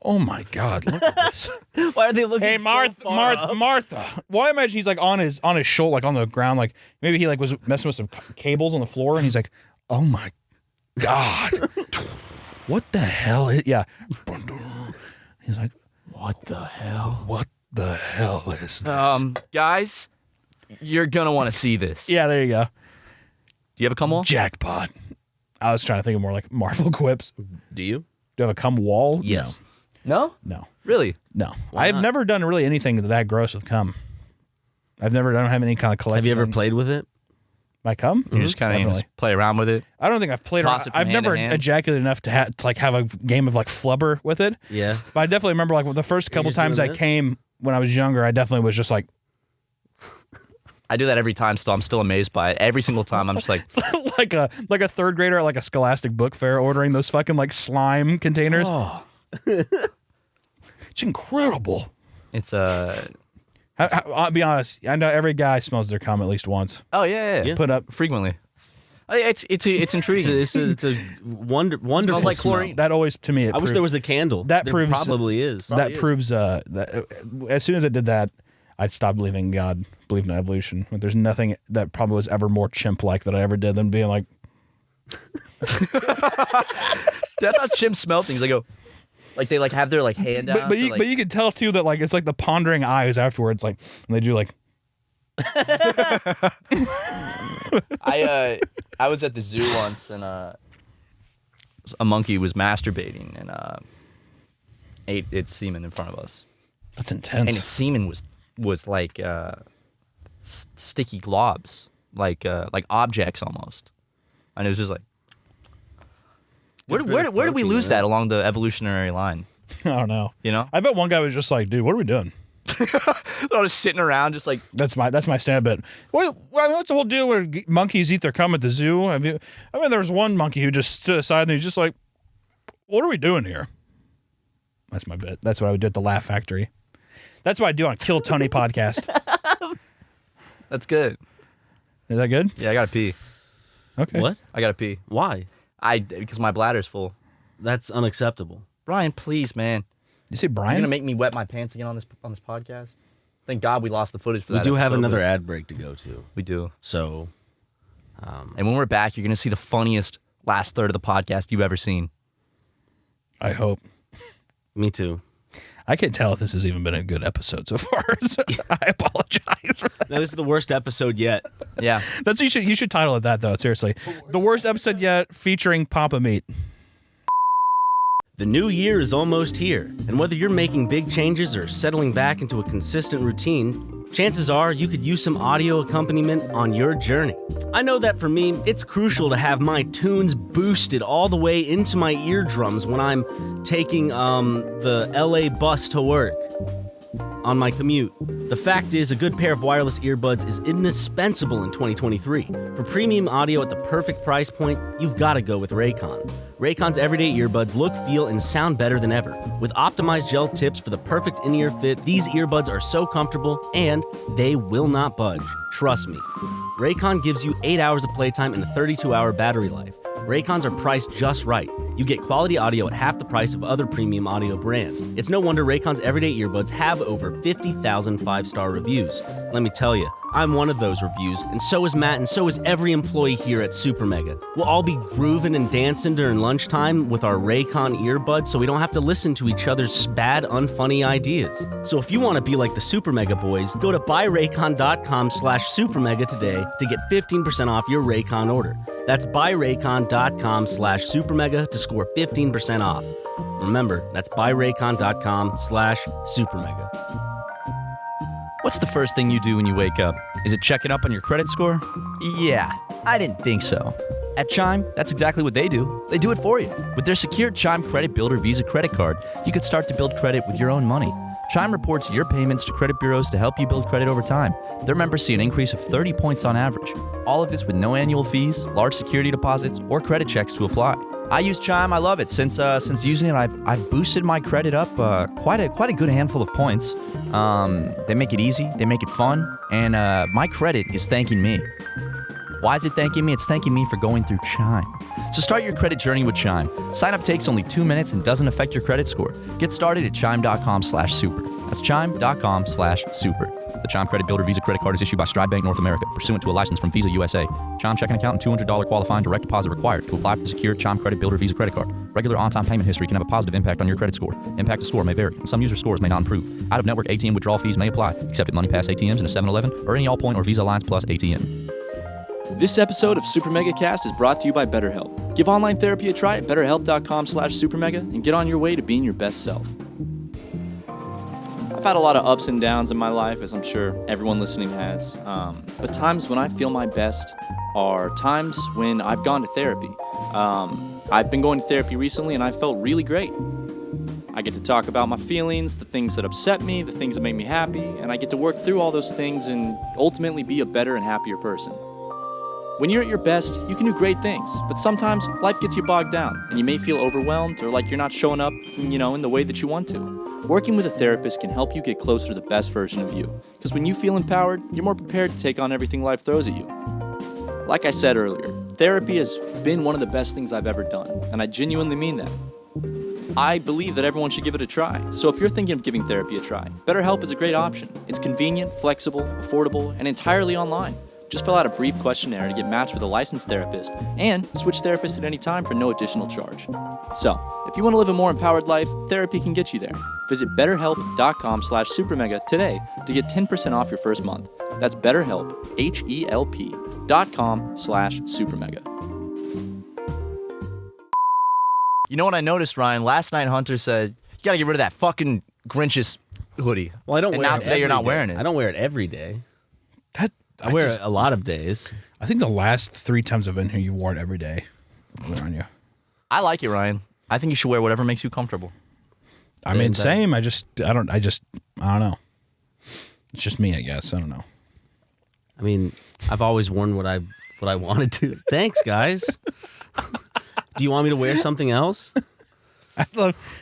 Oh my God! Look at this. Why are they looking? Hey, Martha. Well, I imagine he's like on his shoulder, like on the ground, like maybe he like was messing with some cables on the floor, and he's like, "Oh my God, what the hell?" Yeah. He's like, What the hell? "What the hell is this?" Guys, you're gonna want to see this. Yeah, there you go. Do you have a cum wall? Jackpot. I was trying to think of more like Marvel quips. Do you? Do you have a cum wall? Yes. No. No. Really? No. I've not? never done really anything that gross with cum. I don't have any kind of collection. Have you ever thing. played with it? My cum? You just kind of Definitely. play around with it. I don't think I've played Toss around. it from I've hand never to hand. ejaculated enough to have a game of like flubber with it. Yeah. But I definitely remember like the first couple just times doing I this? came when I was younger, I definitely was just like I do that every time. Still, I'm still amazed by it. Every single time, I'm just like, like a third grader at like a Scholastic book fair ordering those fucking like slime containers. Oh. It's incredible. it's I'll be honest. I know every guy smells their cum at least once. Oh yeah. Put up. Frequently. It's intriguing. It's a wonderful. Smells like smell. chlorine. That always to me. I wish there was a candle. That there proves- probably is. that proves that as soon as I did that, I stopped believing in God, believed in evolution. Like, there's nothing that probably was ever more chimp-like that I ever did than being like, That's how chimps smell things. They go, Like they like have their like hand out. But you can tell too that like it's like the pondering eyes afterwards, like and they do like. I was at the zoo once and a monkey was masturbating and ate its semen in front of us. That's intense. And its semen was like sticky globs, like objects almost. And it was just like, where did we lose that along the evolutionary line? I don't know. You know, I bet one guy was just like, dude, what are we doing? They're just sitting around, just like that's my stand bit. What's the whole deal where monkeys eat their cum at the zoo? I mean, there was one monkey who just stood aside and he's just like, "What are we doing here?" That's my bit. That's what I would do at the Laugh Factory. That's what I do on Kill Tony podcast. That's good. Is that good? Yeah, I gotta pee. Okay. What? I gotta pee. Why? Because my bladder's full. That's unacceptable. Brian, please, man. You say Brian? You're gonna make me wet my pants again on this podcast? Thank God we lost the footage for that. We do have episode, another ad break to go to. We do. So, and when we're back, you're gonna see the funniest last third of the podcast you've ever seen. I hope. Me too. I can't tell if this has even been a good episode so far. So I apologize for that. No, this is the worst episode yet. Yeah. That's you should title it that though, seriously. The worst episode yet featuring Papa Meat. The new year is almost here, and whether you're making big changes or settling back into a consistent routine, chances are you could use some audio accompaniment on your journey. I know that for me, it's crucial to have my tunes boosted all the way into my eardrums when I'm taking the LA bus to work on my commute. The fact is, a good pair of wireless earbuds is indispensable in 2023. For premium audio at the perfect price point, you've got to go with Raycon. Raycon's everyday earbuds look, feel, and sound better than ever. With optimized gel tips for the perfect in-ear fit, these earbuds are so comfortable and they will not budge. Trust me. Raycon gives you 8 hours of playtime and a 32-hour battery life. Raycons are priced just right. You get quality audio at half the price of other premium audio brands. It's no wonder Raycon's everyday earbuds have over 50,000 five-star reviews. Let me tell you, I'm one of those reviews, and so is Matt, and so is every employee here at SuperMega. We'll all be grooving and dancing during lunchtime with our Raycon earbuds so we don't have to listen to each other's bad, unfunny ideas. So if you want to be like the SuperMega boys, go to buyraycon.com/SuperMega today to get 15% off your Raycon order. That's buyraycon.com/SuperMega to score 15% off. Remember, that's buyraycon.com/SuperMega. What's the first thing you do when you wake up? Is it checking up on your credit score? Yeah, I didn't think so. At Chime, that's exactly what they do. They do it for you. With their secure Chime Credit Builder Visa credit card, you can start to build credit with your own money. Chime reports your payments to credit bureaus to help you build credit over time. Their members see an increase of 30 points on average. All of this with no annual fees, large security deposits, or credit checks to apply. I use Chime. I love it. Since using it, I've boosted my credit up quite a good handful of points. They make it easy. They make it fun. And my credit is thanking me. Why is it thanking me? It's thanking me for going through Chime. So start your credit journey with Chime. Sign up takes only 2 minutes and doesn't affect your credit score. Get started at chime.com/super. That's chime.com/super. The Chime Credit Builder Visa credit card is issued by Stride Bank North America, pursuant to a license from Visa USA. Chime checking account and $200 qualifying direct deposit required to apply for the secure Chime Credit Builder Visa credit card. Regular on-time payment history can have a positive impact on your credit score. Impact to score may vary, and some user scores may not improve. Out-of-network ATM withdrawal fees may apply, except at MoneyPass ATMs and a 7-Eleven or any Allpoint or Visa Alliance Plus ATM. This episode of SuperMegaCast is brought to you by BetterHelp. Give online therapy a try at betterhelp.com/supermega and get on your way to being your best self. I've had a lot of ups and downs in my life, as I'm sure everyone listening has. But times when I feel my best are times when I've gone to therapy. I've been going to therapy recently and I felt really great. I get to talk about my feelings, the things that upset me, the things that make me happy, and I get to work through all those things and ultimately be a better and happier person. When you're at your best, you can do great things, but sometimes life gets you bogged down and you may feel overwhelmed or like you're not showing up, in the way that you want to. Working with a therapist can help you get closer to the best version of you, because when you feel empowered, you're more prepared to take on everything life throws at you. Like I said earlier, therapy has been one of the best things I've ever done, and I genuinely mean that. I believe that everyone should give it a try, so if you're thinking of giving therapy a try, BetterHelp is a great option. It's convenient, flexible, affordable, and entirely online. Just fill out a brief questionnaire to get matched with a licensed therapist and switch therapists at any time for no additional charge. So, if you want to live a more empowered life, therapy can get you there. Visit betterhelp.com/supermega today to get 10% off your first month. That's BetterHelp, HELP.com/supermega. You know what I noticed, Ryan? Last night, Hunter said, you got to get rid of that fucking Grinch's hoodie. Well, I don't and wear it. Now today you're not day. wearing it. I don't wear it every day. I wear it a lot of days. I think the last 3 times I've been here, you wore it every day. On you. I like it, Ryan. I think you should wear whatever makes you comfortable. I mean, same. I don't know. It's just me, I guess. I don't know. I mean, I've always worn what I wanted to. Thanks, guys. Do you want me to wear something else? How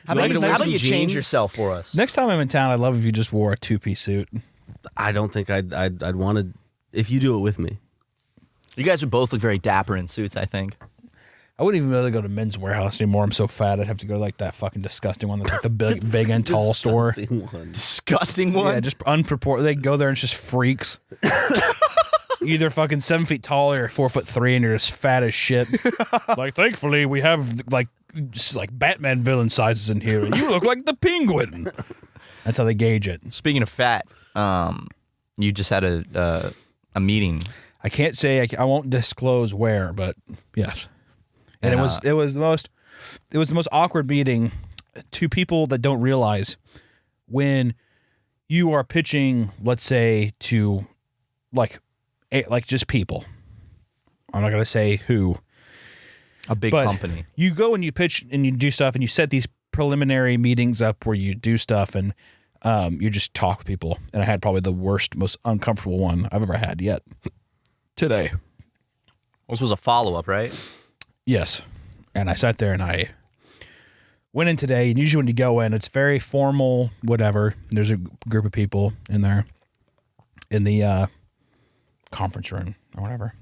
about you change yourself for us? Next time I'm in town, I'd love if you just wore a 2-piece suit. I don't think I'd want to. If you do it with me. You guys would both look very dapper in suits, I think. I wouldn't even be able to go to Men's Warehouse anymore. I'm so fat. I'd have to go to like that fucking disgusting one that's like the big and tall store. Disgusting one? Yeah, just unproportionate. They go there and it's just freaks. Either fucking 7 feet tall or 4'3" and you're just fat as shit. Like, thankfully, we have like Batman villain sizes in here, and you look like the Penguin. That's how they gauge it. Speaking of fat, you just had a meeting. I can't say I won't disclose where, but yes, and it was the most awkward meeting to people that don't realize when you are pitching, let's say, to like just people. I'm not gonna say who. A big company. You go and you pitch and you do stuff and you set these preliminary meetings up where you do stuff and you just talk to people. And I had probably the worst, most uncomfortable one I've ever had yet today. This was a follow-up, right? Yes. And I sat there and I went in today, and usually when you go in, it's very formal, whatever. There's a group of people in there in the conference room or whatever.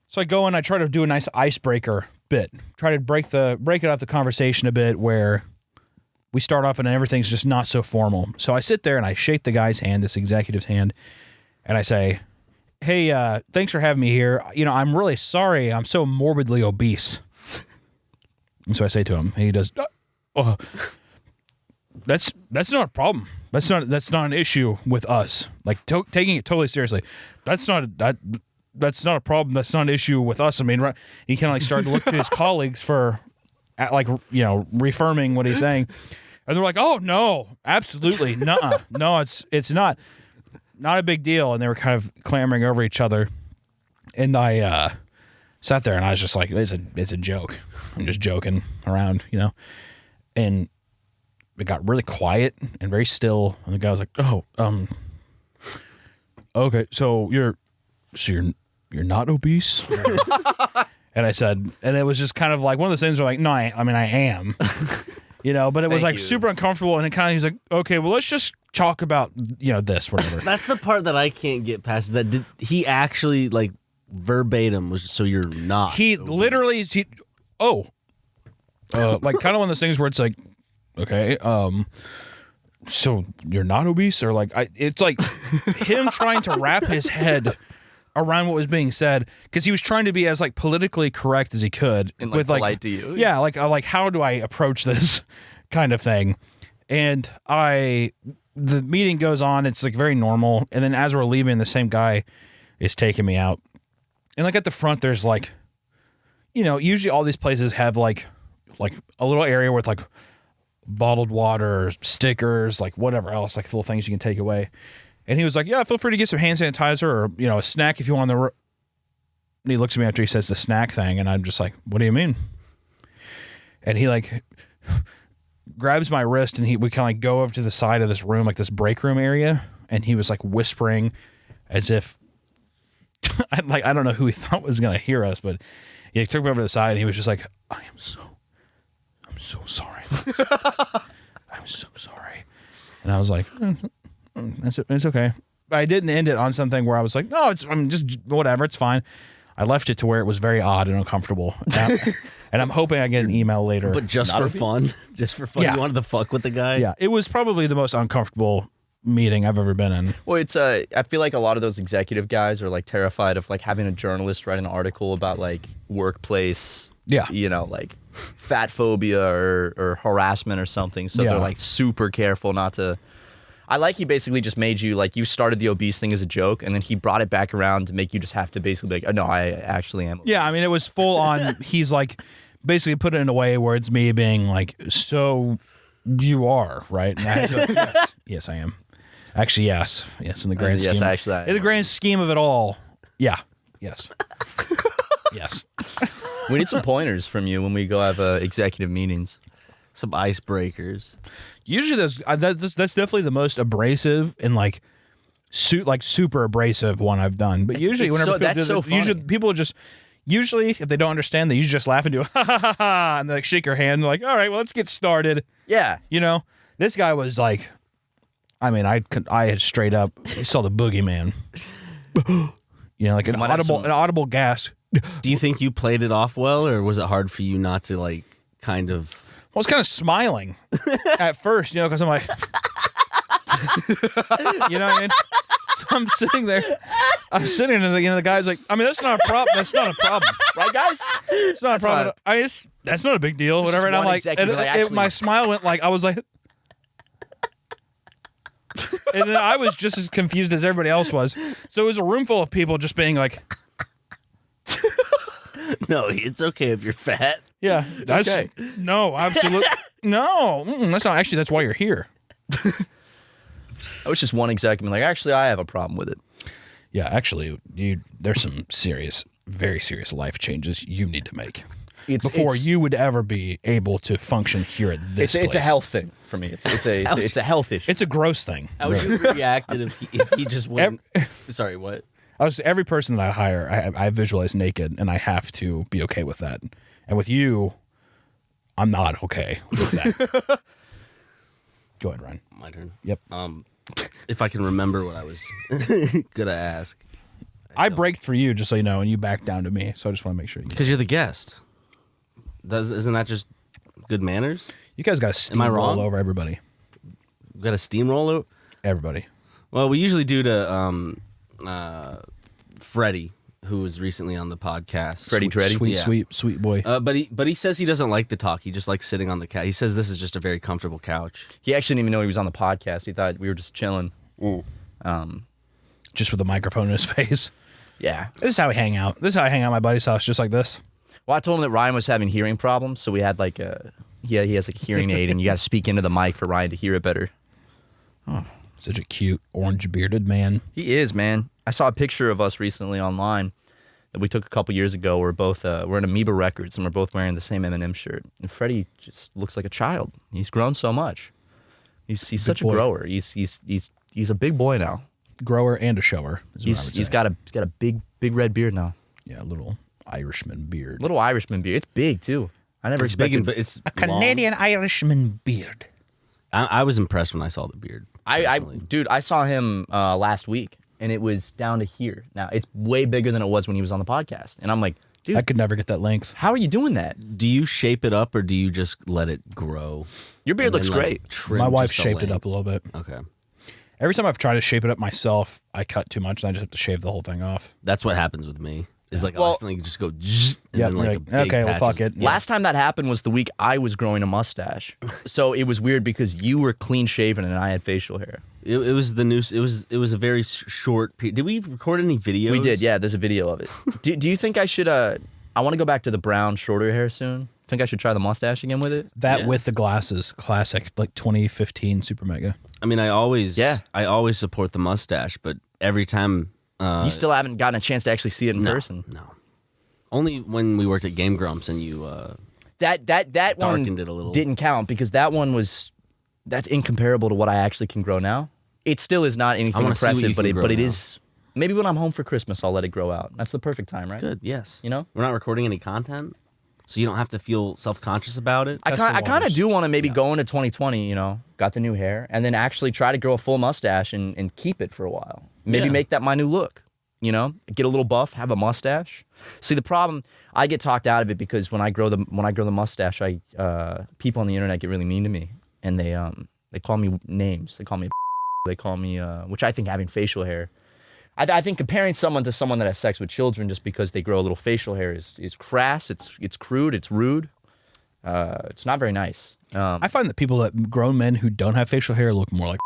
So I go in, I try to do a nice icebreaker bit. Try to break it up the conversation a bit where we start off and everything's just not so formal. So I sit there and I shake the guy's hand, this executive's hand, and I say, hey, thanks for having me here. You know, I'm really sorry. I'm so morbidly obese. And so I say to him, and he does, that's not a problem. That's not an issue with us. Like taking it totally seriously. That's not a problem. That's not an issue with us. I mean, right, he kind of like started to look to his colleagues for, like, you know, reaffirming what he's saying, and they're like, "Oh no, absolutely, nuh-uh. No, it's not a big deal." And they were kind of clamoring over each other, and I sat there and I was just like, "It's a joke. I'm just joking around, you know." And it got really quiet and very still, and the guy was like, "Oh, okay, so you're not obese?" And I said, and it was just kind of like one of those things where like, no, I mean, I am, you know, but it was like super uncomfortable. And it kind of, he's like, okay, well, let's just talk about, you know, this, whatever. That's the part that I can't get past. That did he actually like verbatim was, so you're not. He obese. Literally, like kind of one of those things where it's like, okay, so you're not obese, or like, it's like him trying to wrap his head around what was being said, because he was trying to be as like politically correct as he could, and like, with polite like, to you. Yeah, like how do I approach this kind of thing? And the meeting goes on, it's like very normal, and then as we're leaving, the same guy is taking me out, and like at the front there's like, you know, usually all these places have like a little area with like bottled water, stickers, like whatever else, like little things you can take away. And he was like, yeah, feel free to get some hand sanitizer or, you know, a snack if you want. And he looks at me after he says the snack thing, and I'm just like, what do you mean? And he like grabs my wrist, and we kind of like go over to the side of this room, like this break room area. And he was like whispering as if, I don't know who he thought was going to hear us, but he took me over to the side, and he was just like, I'm so sorry. I'm so sorry. And I was like, it's okay. But I didn't end it on something where I was like, no, I'm just whatever, it's fine. I left it to where it was very odd and uncomfortable. And I'm hoping I get an email later. But just for fun? Just for fun? Yeah. You wanted to fuck with the guy? Yeah. It was probably the most uncomfortable meeting I've ever been in. Well, it's I feel like a lot of those executive guys are like terrified of like having a journalist write an article about like workplace, like fat phobia or harassment or something. So they're like super careful not to. I like he basically just made you like you started the obese thing as a joke, and then he brought it back around to make you just have to basically be like, oh, no, I actually am obese. Yeah, I mean, it was full on. He's like basically put it in a way where it's me being like, so you are, right? And I had to go, yes, I am. Actually, yes, in the grand scheme. Yes, actually, in the grand scheme of it all, yes, yes. We need some pointers from you when we go have executive meetings. Some icebreakers. Usually, that's definitely the most abrasive and like super abrasive one I've done. But usually, people just if they don't understand, they usually just laugh and do ha ha ha ha, and they like shake your hand, and like, all right, well, let's get started. Yeah, this guy was like, I mean, I had straight up saw the boogeyman. Like an audible gasp. Do you think you played it off well, or was it hard for you not to like kind of? I was kind of smiling at first, because I'm like, you know what I mean? So I'm sitting there, and the guy's like, I mean, that's not a problem. That's not a problem, right, guys? It's not a problem. That's not a big deal, whatever. And I'm like, my smile went like, I was like, and then I was just as confused as everybody else was. So it was a room full of people just being like, no, it's okay if you're fat. Yeah, that's okay. No, absolutely no. That's not actually. That's why you're here. I was just one executive like, actually, I have a problem with it. Yeah, actually, there's some very serious life changes you need to make before you would ever be able to function here at this place. It's a health thing for me. It's a health issue. It's a gross thing. How would you react if he just went? Sorry, what? Every person that I hire, I visualize naked, and I have to be okay with that. And with you, I'm not okay with that. Go ahead, Ryan. My turn. Yep. If I can remember what I was gonna ask. I braked for you, just so you know, and you backed down to me. So I just want to make sure. Because you're the guest. Isn't that just good manners? You guys got to steamroll over everybody. Got to steamroll everybody. Well, we usually do to Freddie, who was recently on the podcast. Freddie Dreddy? Sweet boy. But he says he doesn't like to talk. He just likes sitting on the couch. He says this is just a very comfortable couch. He actually didn't even know he was on the podcast. He thought we were just chilling. Just with a microphone in his face. Yeah. This is how we hang out. This is how I hang out at my buddy's house, just like this. Well, I told him that Ryan was having hearing problems, so we had like he has like a hearing aid, and you got to speak into the mic for Ryan to hear it better. Oh, such a cute orange bearded man. He is, man. I saw a picture of us recently online that we took a couple years ago. We're both we're in Amoeba Records, and we're both wearing the same M&M shirt. And Freddie just looks like a child. He's grown so much. He's such a grower. He's a big boy now. Grower and a shower. He's got a big red beard now. Yeah, a little Irishman beard. Little Irishman beard. It's big too. I never expected. But it's a Canadian Irishman beard. I was impressed when I saw the beard. Dude, I saw him last week, and it was down to here. Now it's way bigger than it was when he was on the podcast, and I'm like, dude, I could never get that length. How are you doing that? Do you shape it up, or do you just let it grow? Your beard looks great. My wife shaped it up a little bit. Okay. Every time I've tried to shape it up myself, I cut too much, and I just have to shave the whole thing off. That's what happens with me. It's like I'll accidentally just go zzz, and then like a big okay, well, fuck it. Yeah. Last time that happened was the week I was growing a mustache. So it was weird because you were clean shaven and I had facial hair. It was the news. It was a very short period. Did we record any videos? We did, yeah. There's a video of it. Do you think I should? I want to go back to the brown, shorter hair soon. Think I should try the mustache again with it? With the glasses, classic, like 2015 SuperMega. I mean, I always support the mustache, but every time. You still haven't gotten a chance to actually see it in person. No. Only when we worked at Game Grumps and you that darkened one it a little. Didn't count because that's incomparable to what I actually can grow now. It still is not anything impressive, but it is. Maybe when I'm home for Christmas, I'll let it grow out. That's the perfect time, right? Good. Yes. You know, we're not recording any content, so you don't have to feel self-conscious about it. I kind of do want to maybe go into 2020. Got the new hair, and then actually try to grow a full mustache and keep it for a while. Maybe make that my new look, get a little buff, have a mustache. See, the problem, I get talked out of it because when I grow the mustache, people on the internet get really mean to me, and they call me names. They call me They call me, which I think having facial hair. I think comparing someone to someone that has sex with children just because they grow a little facial hair is crass. It's crude. It's rude. It's not very nice. I find that grown men who don't have facial hair look more like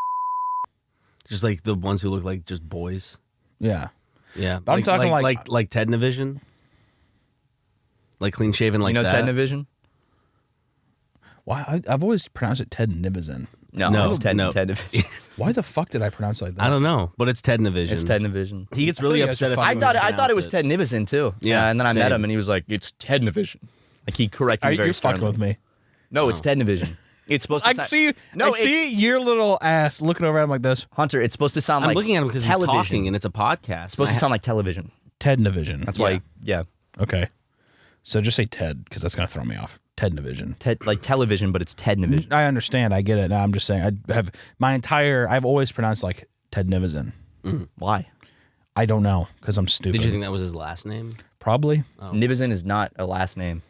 just like the ones who look like just boys. Yeah. But I'm talking like Ted Navision. Like clean shaven like that. Ted Navision? Why? I've always pronounced it Ted Nivison. No, it's Ted Navision. Why the fuck did I pronounce it like that? I don't know, but it's Ted Navision. It's Ted Navision. He gets really upset if I thought it was Ted Nivison too. Yeah, and then I met same. him and he was like, "It's Ted Navision." Like he corrected me very You're fucking sternly. with me. No, it's Ted Navision. It's supposed to. I see your little ass looking over at him like this. Hunter. It's supposed to sound I'm like looking at him because he's talking and it's a podcast. It's supposed to sound like television. Ted Navision. That's why. Yeah. Okay. So just say Ted because that's gonna throw me off. Ted Navision. Ted, like television, but it's Ted Navision. I understand. I get it. No, I'm just saying. I've always pronounced like Ted Nivison. Why? I don't know because I'm stupid. Did you think that was his last name? Probably. Nivison is not a last name.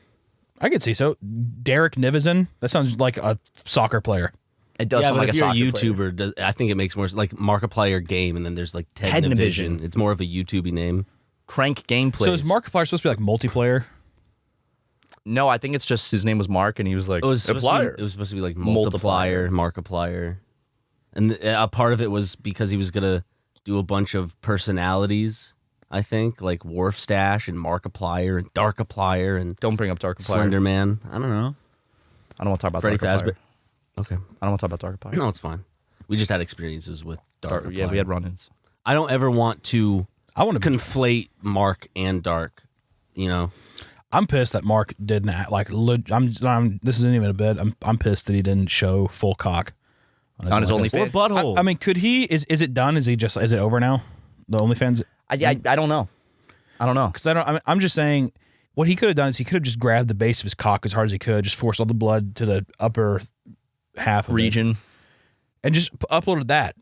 I could see so. Derek Nivison. That sounds like a soccer player. It does sound but like if a you're soccer a player. YouTuber, I think it makes more like Markiplier Game, and then there's like Ted Navision. It's more of a YouTubey name. Crank Gameplays. So is Markiplier supposed to be like multiplayer? No, I think it's just his name was Mark, and he was like, It was supposed to be like Multiplier, Markiplier. And a part of it was because he was going to do a bunch of personalities, I think, like Wharf Stash and Markiplier and Darkiplier and Don't bring up Darkiplier. Slender Man. I don't know. I don't want to talk about Freddy Darkiplier. Fazbear. Okay. I don't want to talk about Darkiplier. No, it's fine. We just had experiences with Darkiplier. Yeah, we had run-ins. I don't ever want to conflate Mark and Dark, you know? I'm pissed that Mark didn't act like. This isn't even a bit. I'm pissed that he didn't show full cock on his OnlyFans. Or butthole. I mean, could he? Is it done? Is it over now? The OnlyFans. I don't know. I don't know. Because I'm just saying, what he could have done is he could have just grabbed the base of his cock as hard as he could, just forced all the blood to the upper half of Region. it, and just uploaded that.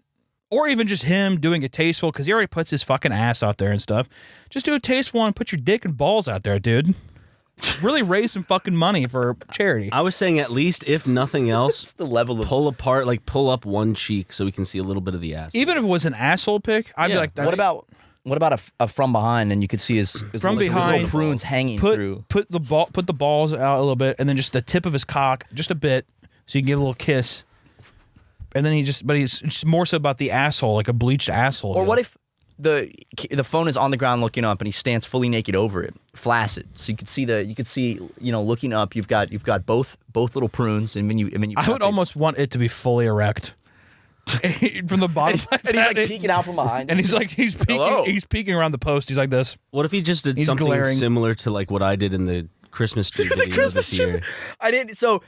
Or even just him doing a tasteful, because he already puts his fucking ass out there and stuff. Just do a tasteful and put your dick and balls out there, dude. Really raise some fucking money for charity. I was saying at least, if nothing else, the level of pull up one cheek so we can see a little bit of the ass. Even if it was an asshole pic, I'd be like, what about a from behind, and you could see his from behind little prunes hanging through. Put the balls out a little bit, and then just the tip of his cock, just a bit, so you can get a little kiss. And then he's more so about the asshole, like a bleached asshole. Or what if the phone is on the ground looking up, and he stands fully naked over it, flaccid, so you could see looking up, you've got both little prunes, and then you. I would almost want it to be fully erect. From the bottom, and he's like peeking out from behind, and he's peeking around the post. He's like this. What if he just did something similar to like what I did in the Christmas tree video this year? I did. So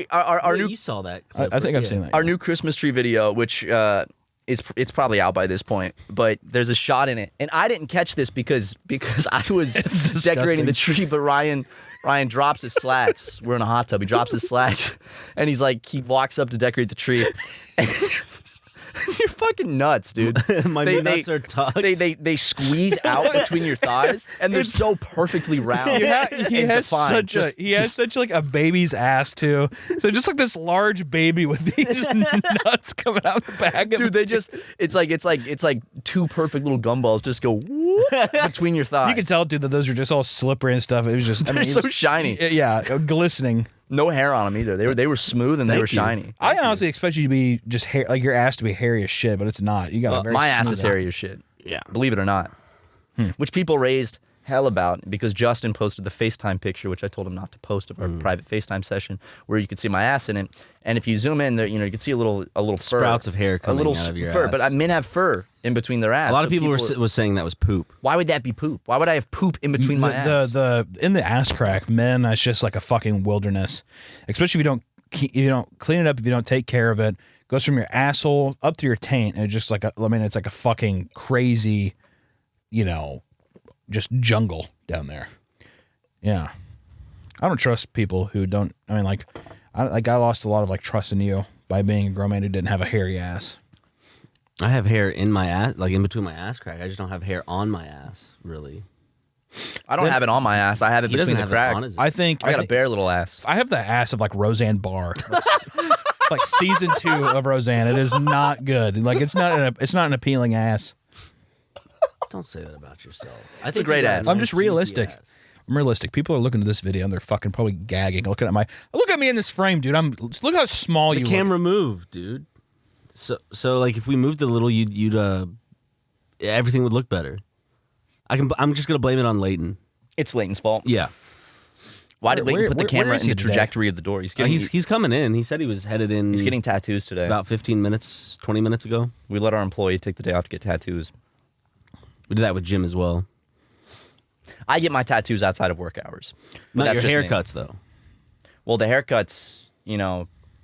our new. You saw that clip, I think I've seen that. Our new Christmas tree video, which it's probably out by this point, but there's a shot in it, and I didn't catch this because I was decorating the tree, but Ryan drops his slacks. We're in a hot tub. He drops his slacks, and he walks up to decorate the tree. You're fucking nuts, dude. My nuts are tucked. They squeeze out between your thighs, and they're so perfectly round. He has such like a baby's ass too. So just like this large baby with these nuts coming out the back. Dude, it's like two perfect little gumballs just go whoop between your thighs. You can tell, dude, that those are just all slippery and stuff. It was just they're so shiny. Yeah, glistening. No hair on them either. They were smooth and they were shiny. I honestly expect you to be just hair, like your ass to be hairy as shit, but it's not. You got my ass is hairy as shit. Yeah, believe it or not. Which people raised hell about because Justin posted the FaceTime picture, which I told him not to post, of our private FaceTime session, where you could see my ass in it. And if you zoom in there, you can see a little fur, sprouts of hair coming out of your fur. ass. But men have fur in between their ass. A lot of people was saying that was poop. Why would that be poop? Why would I have poop in between my ass? In the ass crack, men, it's just like a fucking wilderness. Especially if you don't clean it up, if you don't take care of it. It goes from your asshole up to your taint, and it's just like it's like a fucking crazy, just jungle down there. Yeah, I don't trust people who don't. I mean, I lost a lot of trust in you by being a grown man who didn't have a hairy ass. I have hair in my ass, like in between my ass crack. I just don't have hair on my ass, really. I don't have it on my ass. I have it between the crack. I think I got a bare little ass. I have the ass of Roseanne Barr. like season 2 of Roseanne. It is not good. Like it's not an appealing ass. Don't say that about yourself. It's a great ass. I'm just realistic. I'm realistic. People are looking at this video and they're fucking probably gagging. Look at me in this frame, dude. Look how small you look. The camera moved, dude. So like if we moved a little, you'd everything would look better. I'm just gonna blame it on Leighton. It's Leighton's fault. Yeah. Why did Leighton put the camera in the trajectory of the door? He's coming in. He said he was headed in. He's getting tattoos today. About 15 minutes, 20 minutes ago. We let our employee take the day off to get tattoos. We did that with Jim as well. I get my tattoos outside of work hours. Not your haircuts, though. Well, the haircuts,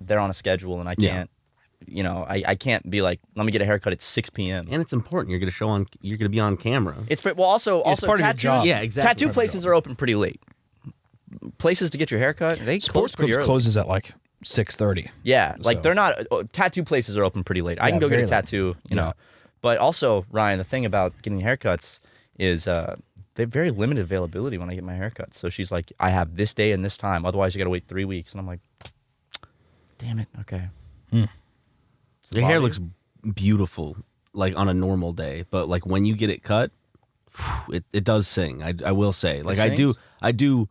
they're on a schedule, and I can't. I can't be like, let me get a haircut at 6 p.m. And it's important. You're gonna be on camera. It's also part of your tattoos. job. Yeah, exactly. Tattoo places are open pretty late. Places to get your haircut, they close pretty early. Closes at like 6:30. Yeah, like they're not. Tattoo places are open pretty late. I can go get a tattoo, But also, Ryan, the thing about getting haircuts is they have very limited availability when I get my haircuts. So she's like, I have this day and this time. Otherwise, you got to wait 3 weeks. And I'm like, damn it. Okay. Your hair looks beautiful, like on a normal day, but like when you get it cut, it does sing. I will say, like I do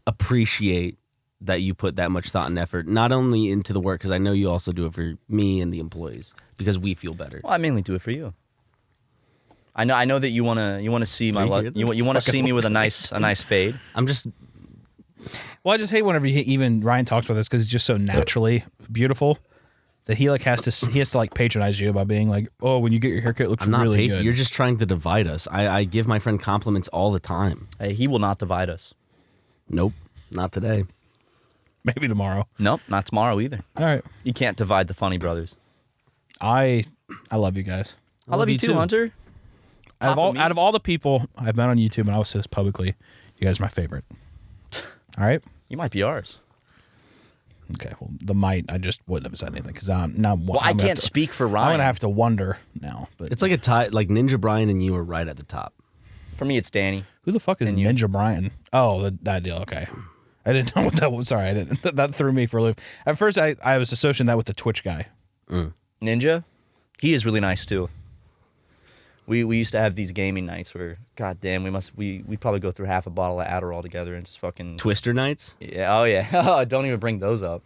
appreciate that you put that much thought and effort, not only into the work, because I know you also do it for me and the employees, because we feel better. Well, I mainly do it for you. I know that you wanna see my you want to see me with a nice fade. I'm just. Well, I just hate whenever even Ryan talks about this because he's just so naturally beautiful that he has to like patronize you by being like, oh, when you get your haircut, it looks really good. You're just trying to divide us. I give my friend compliments all the time. Hey, he will not divide us. Nope, not today. Maybe tomorrow. Nope, not tomorrow either. All right. You can't divide the Funny Brothers. I love you guys. I love you too, Hunter. Out of all the people I've met on YouTube, and I'll say this publicly, you guys are my favorite. All right? You might be ours. Okay, well, I just wouldn't have said anything because I can't speak for Ryan. I'm going to have to wonder now. But it's like a tie, like Ninja Brian and you are right at the top. For me, it's Danny. Who the fuck is Ninja Brian? Oh, that deal. Okay. I didn't know what that was. Sorry, I didn't. That threw me for a loop. At first, I was associating that with the Twitch guy. Ninja? He is really nice, too. We used to have these gaming nights where, goddamn, we probably go through half a bottle of Adderall together and just fucking Twister nights. Yeah, oh yeah. Don't even bring those up.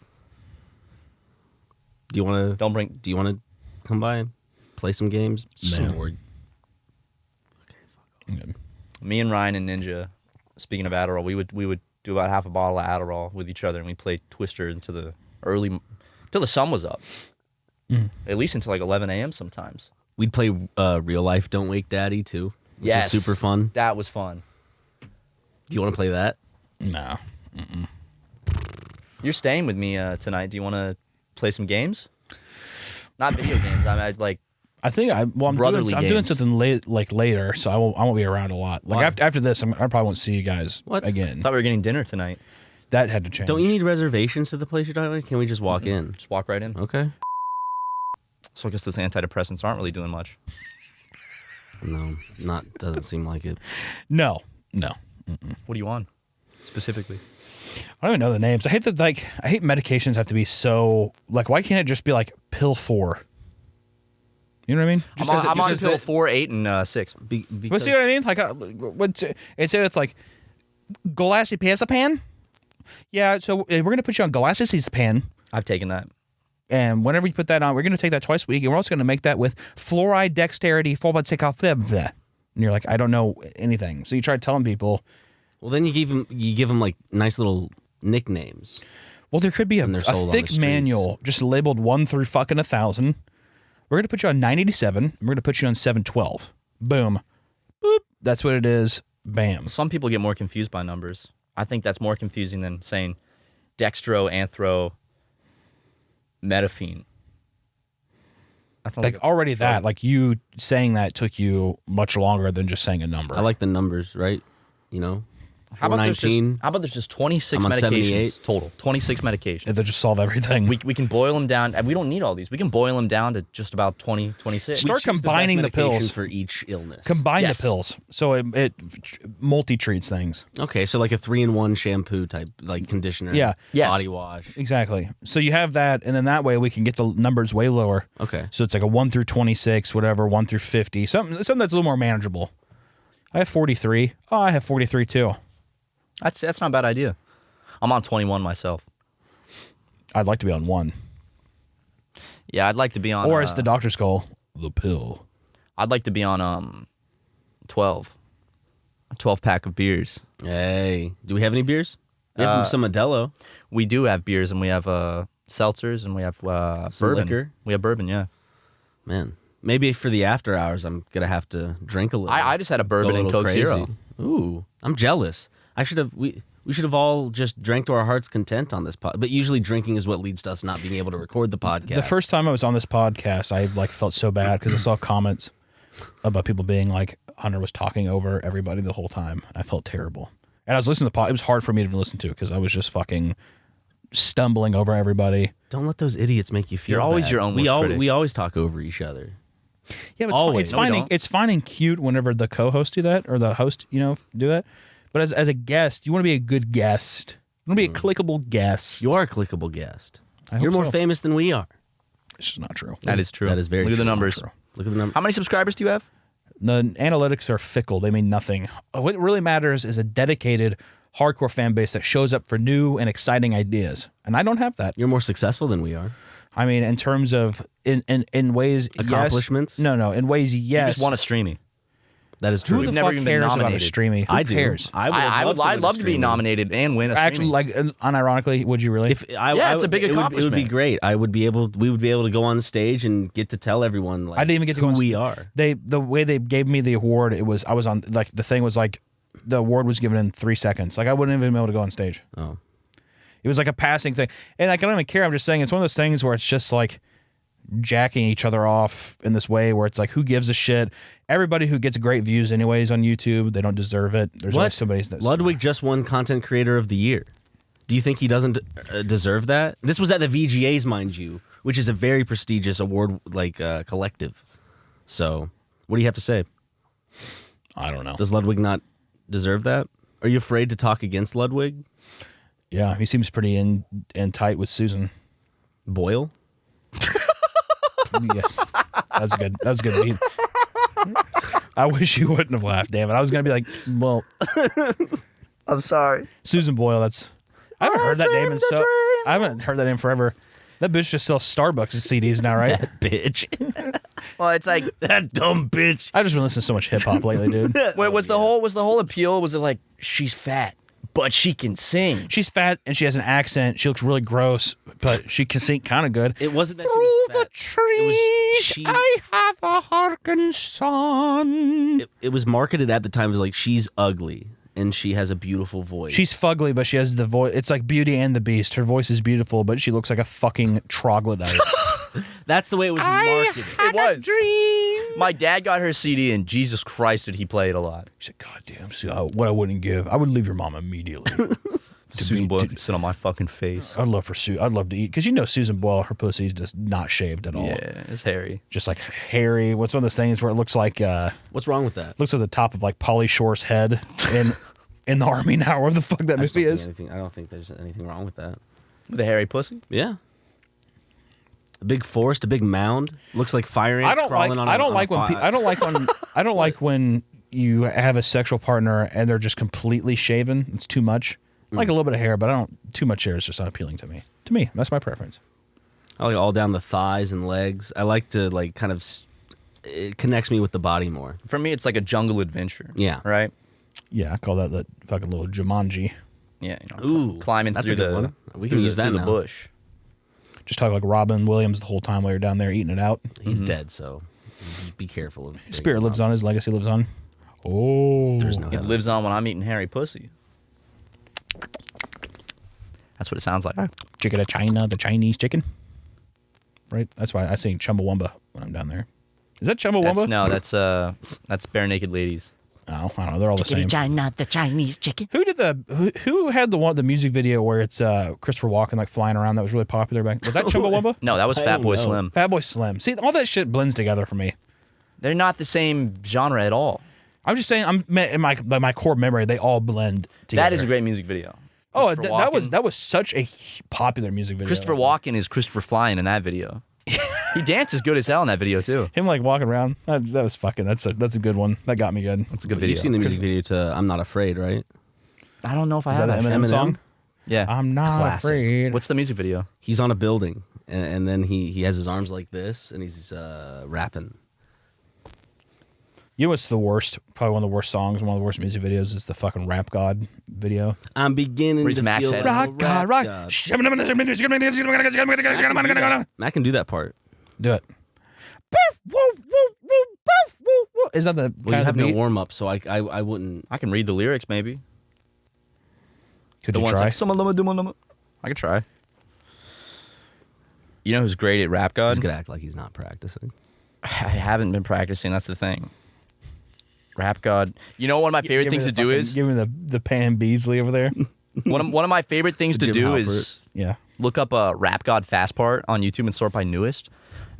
Do you want to? Do you want to come by and play some games? No. Okay, fuck. Me and Ryan and Ninja, speaking of Adderall, we would do about half a bottle of Adderall with each other, and we'd play Twister until the sun was up. At least until like 11 a.m. sometimes. We'd play Real Life Don't Wake Daddy, too, which is super fun. That was fun. Do you want to play that? No. You're staying with me tonight. Do you want to play some games? Not video games. I think I'm doing something later, so I won't be around a lot. Like after this, I probably won't see you guys again. I thought we were getting dinner tonight. That had to change. Don't you need reservations to the place you're talking about? Can we just walk in? Just walk right in. Okay. So I guess those antidepressants aren't really doing much. No, doesn't seem like it. No. What are you on specifically? I don't even know the names. I hate that. I hate medications have to be so why can't it just be like pill 4? You know what I mean? I'm on pill 4, 8, and 6. But see what I mean? Instead it's like Golassipazepam. Yeah, so we're gonna put you on Golassipazepam. I've taken that. And whenever you put that on, we're going to take that twice a week, and we're also going to make that with fluoride, dexterity, and you're like, I don't know anything. So you try telling people. Well, then you give them like nice little nicknames. Well, there could be a thick manual just labeled 1 through fucking 1,000. We're going to put you on 987. And we're going to put you on 712. Boom, boop. That's what it is. Bam. Some people get more confused by numbers. I think that's more confusing than saying dextro, anthro. Metafine. Already that, like you saying that took you much longer than just saying a number. I like the numbers, right? You know? How about there's 419. just 26 I'm on medications 78. total? 26 medications. If they just solve everything. We can boil them down. And we don't need all these. We can boil them down to just about 20, 26. Start combining the pills for each illness. Combine Yes. the pills, so it multi-treats things. Okay, so like a 3-in-1 shampoo type, like conditioner. Yeah. Yes. Body wash. Exactly. So you have that, and then that way we can get the numbers way lower. Okay. So it's like a 1 through 26, whatever, 1 through 50, something that's a little more manageable. I have 43. Oh, I have 43 too. That's not a bad idea. I'm on 21 myself. I'd like to be on 1. Yeah, I'd like to be on. Or as the doctors call, the pill. I'd like to be on 12. A 12-pack of beers. Hey, do we have any beers? We have some Modelo. We do have beers, and we have seltzers, and we have bourbon. Liquor. We have bourbon, yeah. Man, maybe for the after hours, I'm gonna have to drink a little. I just had a bourbon Go and little Coke crazy. Zero. Ooh, I'm jealous. I should have. We should have all just drank to our heart's content on this pod. But usually, drinking is what leads to us not being able to record the podcast. The first time I was on this podcast, I felt so bad because I saw comments about people being like, Hunter was talking over everybody the whole time. I felt terrible. And I was listening to the pod. It was hard for me to listen to because I was just fucking stumbling over everybody. Don't let those idiots make you feel. You're always bad. your own worst critic. We always talk over each other. Yeah, but Always. No, we it's fine and cute whenever the co-host do that or the host, do that. But as a guest, you want to be a good guest. You want to be a clickable guest. You are a clickable guest. I hope You're more so. famous than we are. It's just not true. That is true. That is very Look at the true. numbers. True. Look at the number. How many subscribers do you have? The analytics are fickle. They mean nothing. What really matters is a dedicated, hardcore fan base that shows up for new and exciting ideas. And I don't have that. You're more successful than we are. I mean, in terms of in ways, Accomplishments? Yes. No. In ways, You yes. just want a streamy. That is true. Who the never fuck even been cares about a nominated. streaming? Who I do. cares? I'd love to be nominated and win a Actually, streaming. unironically, would you really? It's a big it would be accomplishment. great. We would be able to go on stage and get to tell everyone like I didn't even get to who go on we st- are. The way they gave me the award, I was on the thing was like the award was given in 3 seconds. Like I wouldn't even be able to go on stage. Oh. It was like a passing thing, and like I don't even care. I'm just saying it's one of those things where it's just like jacking each other off in this way where it's like who gives a shit. Everybody who gets great views anyways on YouTube, they don't deserve it. There's always somebody that's Ludwig just won Content Creator of the Year. Do you think he doesn't deserve that? This was at the VGAs, mind you, which is a very prestigious award collective. So, what do you have to say? I don't know. Does Ludwig not deserve that? Are you afraid to talk against Ludwig? Yeah, he seems pretty in tight with Susan Boyle? Yes, that's good. That was good. I wish you wouldn't have laughed, damn it. I was gonna be like, well, I'm sorry. Susan Boyle. I haven't heard that name I haven't heard that name forever. That bitch just sells Starbucks CDs now, right? That bitch. Well, it's like That dumb bitch. I've just been listening to so much hip hop lately, dude. wait, was the whole appeal? Was it like she's fat but she can sing? She's fat and she has an accent. She looks really gross, but she can sing kind of good. It wasn't that she was fat. trees, I have a hearken song. It was marketed at the time as like she's ugly and she has a beautiful voice. She's fugly, but she has the voice. It's like Beauty and the Beast. Her voice is beautiful, but she looks like a fucking troglodyte. That's the way it was marketed. It was. Dream. My dad got her CD, and Jesus Christ, did he play it a lot. He said, "God damn, Sue, what I wouldn't give. I would leave your mom immediately." Susan Boyle could sit on my fucking face. I'd love for Sue. I'd love to eat because Susan Boyle, her pussy is just not shaved at all. Yeah, it's hairy. Just like hairy. What's one of those things where it looks like What's wrong with that? looks at the top of like Pauly Shore's head in the army now, where the fuck that movie is. I don't think there's anything wrong with that. With a hairy pussy? Yeah. A big forest, a big mound. Looks like fire ants crawling on. I don't like when you have a sexual partner and they're just completely shaven. It's too much. I like a little bit of hair, but too much hair is just not appealing to me. To me, that's my preference. I like all down the thighs and legs. I like to like kind of. It connects me with the body more. For me, it's like a jungle adventure. Yeah. Right? Yeah, I call that the fucking little Jumanji. Yeah. Ooh, climbing that's through a good one. We can through use that through now. the bush. Just talk like Robin Williams the whole time while you're down there eating it out. He's dead, so be careful. His spirit lives on. His legacy lives on. Oh, There's no It heaven. lives on when I'm eating hairy pussy. That's what it sounds like. chicken of China, the Chinese chicken. Right. That's why I sing Chumbawamba when I'm down there. Is that Chumbawamba? That's Bare Naked Ladies. Oh, I don't know. They're all the same. China, the Chinese chicken. Who did who had the music video where it's Christopher Walken like flying around that was really popular back? Was that Chumbawamba? No, that was Fatboy Slim. Fatboy Slim. See, all that shit blends together for me. They're not the same genre at all. I'm just saying, in my core memory, they all blend together. That is a great music video. Oh, that was such a popular music video. Christopher Walken is Christopher flying in that video. He dances good as hell in that video too. Him like walking around. That was fucking. That's a good one. That got me good. That's a good video. You've seen the music video to "I'm Not Afraid," right? I don't know if I Is have that the that. Eminem song? Yeah. I'm not Classic. afraid. What's the music video? He's on a building, and then he has his arms like this, and he's rapping. You know what's the worst? Probably one of the worst songs, one of the worst music videos is the fucking Rap God video. I'm beginning Where's to Max feel at? like Rock God, rock. Matt can do that part. Do it. Is that the Well, you kind have of no beat? warm up, so I wouldn't. I can read the lyrics maybe. Could The you one's try? like, "Summa luma duma luma." I could try. You know who's great at Rap God? He's gonna act like he's not practicing. I haven't been practicing. That's the thing. Rap God. You know, one of my favorite things to do is give me the Pam Beasley over there. one of my favorite things to Jim do Halpert. is Yeah. look up a Rap God fast part on YouTube and sort by newest,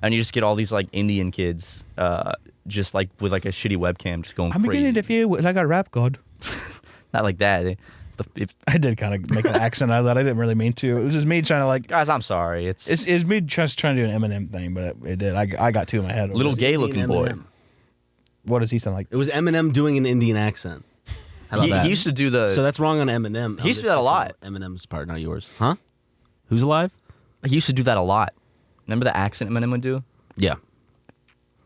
and you just get all these like Indian kids, just like with like a shitty webcam, just going I'm crazy. beginning to feel I got Rap God. Not like that. I did kind of make an accent out of that. I didn't really mean to. It was just me trying to like. Guys, I'm sorry. It's Me just trying to do an Eminem thing, but it did. I got two in my head. little gay looking boy. Eminem. What does he sound like? It was Eminem doing an Indian accent. How about that? He used to do the. So that's wrong on Eminem. He used to do that a lot. Eminem's part, not yours. Huh? Who's alive? He used to do that a lot. Remember the accent Eminem would do? Yeah.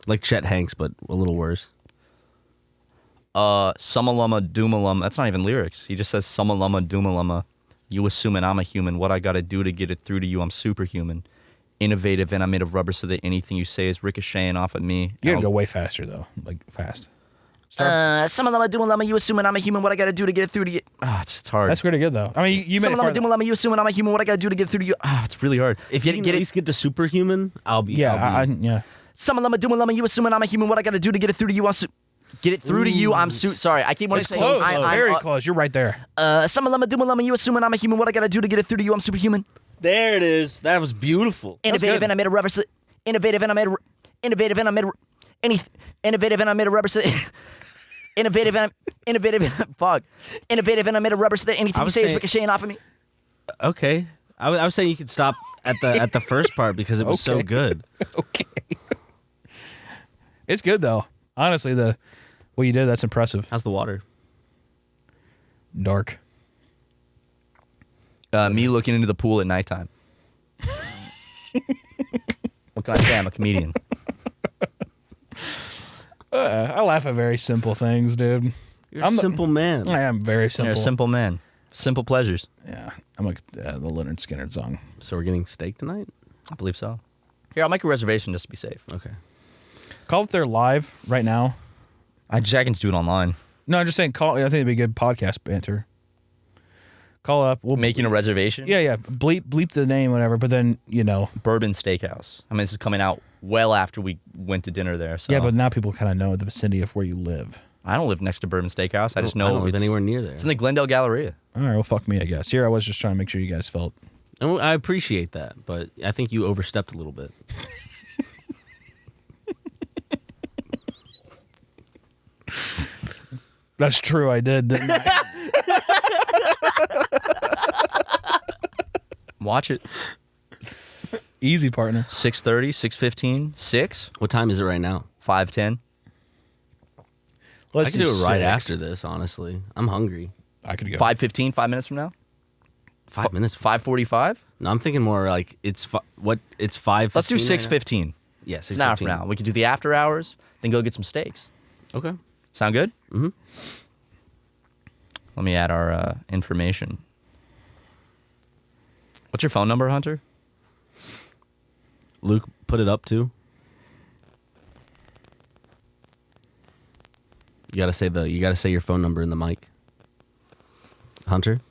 Like Chet Hanks, but a little worse. Sumalama Doomalama. That's not even lyrics. He just says Sumalama Doomalama. You assuming I'm a human. What I gotta do to get it through to you, I'm superhuman. Innovative and I'm made of rubber so that anything you say is ricocheting off at me. You gotta go way faster though, like fast. Sumalama Doomalama. You assuming I'm a human. What I gotta do to get it through to you? It's hard. That's pretty good though. I mean, you made it Sumalama farther. Doomalama. You assuming I'm a human. What I gotta do to get it through to you? It's really hard. If you can at least get to superhuman, I'll be. Yeah, yeah. Sumalama Doomalama. You assuming I'm a human. What I gotta do to get it through to you? Get it through to you. I'm sorry. I keep wanting It's to say close. I'm Very close. You're right there. Sumalama Doomalama. You assuming I'm a human. What I gotta do to get it through to you? I'm superhuman. There it is. That was beautiful. Innovative good. and I made a rubber. Innovative and I made a. Innovative and I made a. Innovative and I made a rubber. Innovative and innovative. Fuck. Innovative and I made a rubber so that anything you say is ricocheting off of me. Okay. I was saying you could stop at the first part because it was so Okay. good. Okay. It's good though. Honestly, what you did, that's impressive. How's the water? Dark. Me looking into the pool at nighttime. What can I say? I'm a comedian. I laugh at very simple things, dude. You're a simple man. I am very simple. You're a simple man. Simple pleasures. Yeah, I'm like the Leonard Skinner song. So we're getting steak tonight? I believe so. Here, I'll make a reservation just to be safe. Okay. Call if they're live right now. Jack can do it online. No, I'm just saying. Call. I think it'd be good podcast banter. Call up. We'll Making a reservation? Yeah. Bleep the name, whatever. But then Bourbon Steakhouse. I mean, this is coming out well after we went to dinner there. So. Yeah, but now people kind of know the vicinity of where you live. I don't live next to Bourbon Steakhouse. I just know I don't live it's anywhere near there. It's in the Glendale Galleria. All right, well, fuck me, I guess. Here I was just trying to make sure you guys felt. And I appreciate that, but I think you overstepped a little bit. That's true, I did, didn't I? Watch it. Easy, partner. 6:30, 6:15, 6, What time is it right now? 5:10. Let's I could do it right 6. after this, honestly. I'm hungry. I could go. 5:15, 5 minutes from now? 5 minutes. 5:45? No, I'm thinking more like it's 5. Let's do 6:15. Yeah, It's an hour from 6:15. now. We could do the after hours, then go get some steaks. Okay. Sound good? Mm-hmm. Let me add our information. What's your phone number, Hunter? Luke, put it up too. You gotta say your phone number in the mic. Hunter?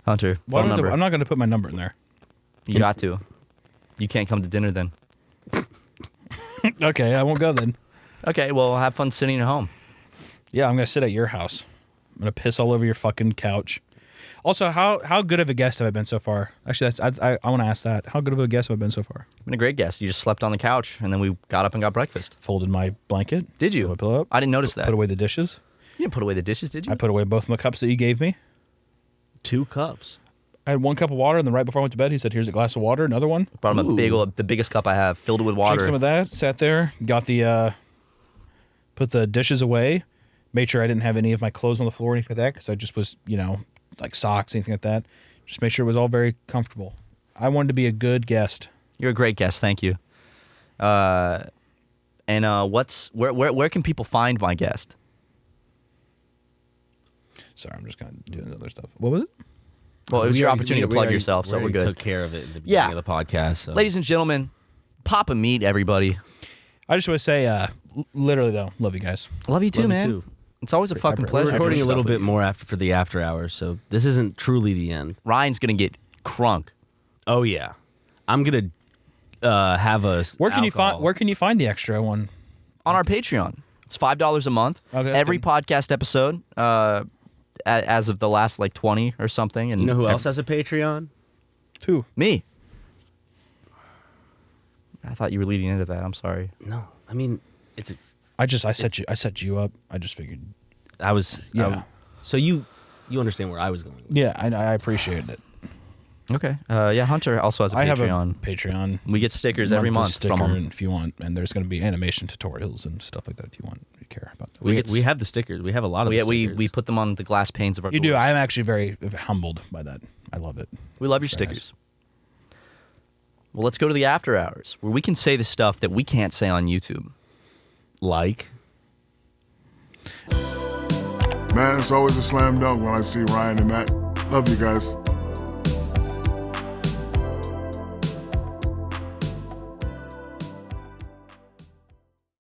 Hunter, Well, phone number. I'm not going to put my number in there. You got to. You can't come to dinner then. Okay, I won't go then. Okay, well, have fun sitting at home. Yeah, I'm gonna sit at your house. I'm gonna piss all over your fucking couch. Also, how good of a guest have I been so far? Actually, I want to ask that. How good of a guest have I been so far? Been a great guest. You just slept on the couch, and then we got up and got breakfast. Folded my blanket. Did you? Put my pillow up. I didn't notice that. Put away the dishes. You didn't put away the dishes, did you? I put away both my cups that you gave me. 2 cups. I had 1 cup of water, and then right before I went to bed, he said, "Here's a glass of water." Another one. Brought him the biggest cup I have, filled it with water. Drank some of that. Sat there. Got the. Put the dishes away. Made sure I didn't have any of my clothes on the floor or anything like that, because I just was, like socks, anything like that. Just make sure it was all very comfortable. I wanted to be a good guest. You're a great guest. Thank you. Where can people find my guest? Sorry, I'm just kind of doing other stuff. What was it? Well, it was your opportunity to plug yourself, so we're good. Took care of it at the beginning of the podcast. So. Ladies and gentlemen, pop a meat, everybody. I just want to say, literally though, love you guys. Love you too, Love you man. too. It's always a fucking pleasure. We're recording a little bit with you. more for the after hours, so this isn't truly the end. Ryan's gonna get crunk. Oh yeah, I'm gonna have a. Where can you find the extra one? On our Patreon. It's $5 a month. Okay, every good. podcast episode, as of the last 20 or something. And You know who else has a Patreon? Who? Me. I thought you were leading into that. I'm sorry. No, I mean it's. I set you up. I just figured. I was. Yeah. So you understand where I was going. Yeah, I appreciated it. Okay. Yeah, Hunter also has a Patreon. I have a Patreon. We get stickers every month from him. if you want, and there's going to be animation tutorials and stuff like that if you want. If you care about that. We have the stickers. We have a lot of. We put them on the glass panes of our. You doors. do. I'm actually very humbled by that. I love it. We love your Very stickers. Well, let's go to the after hours where we can say the stuff that we can't say on YouTube. Like. Man, it's always a slam dunk when I see Ryan and Matt. Love you guys.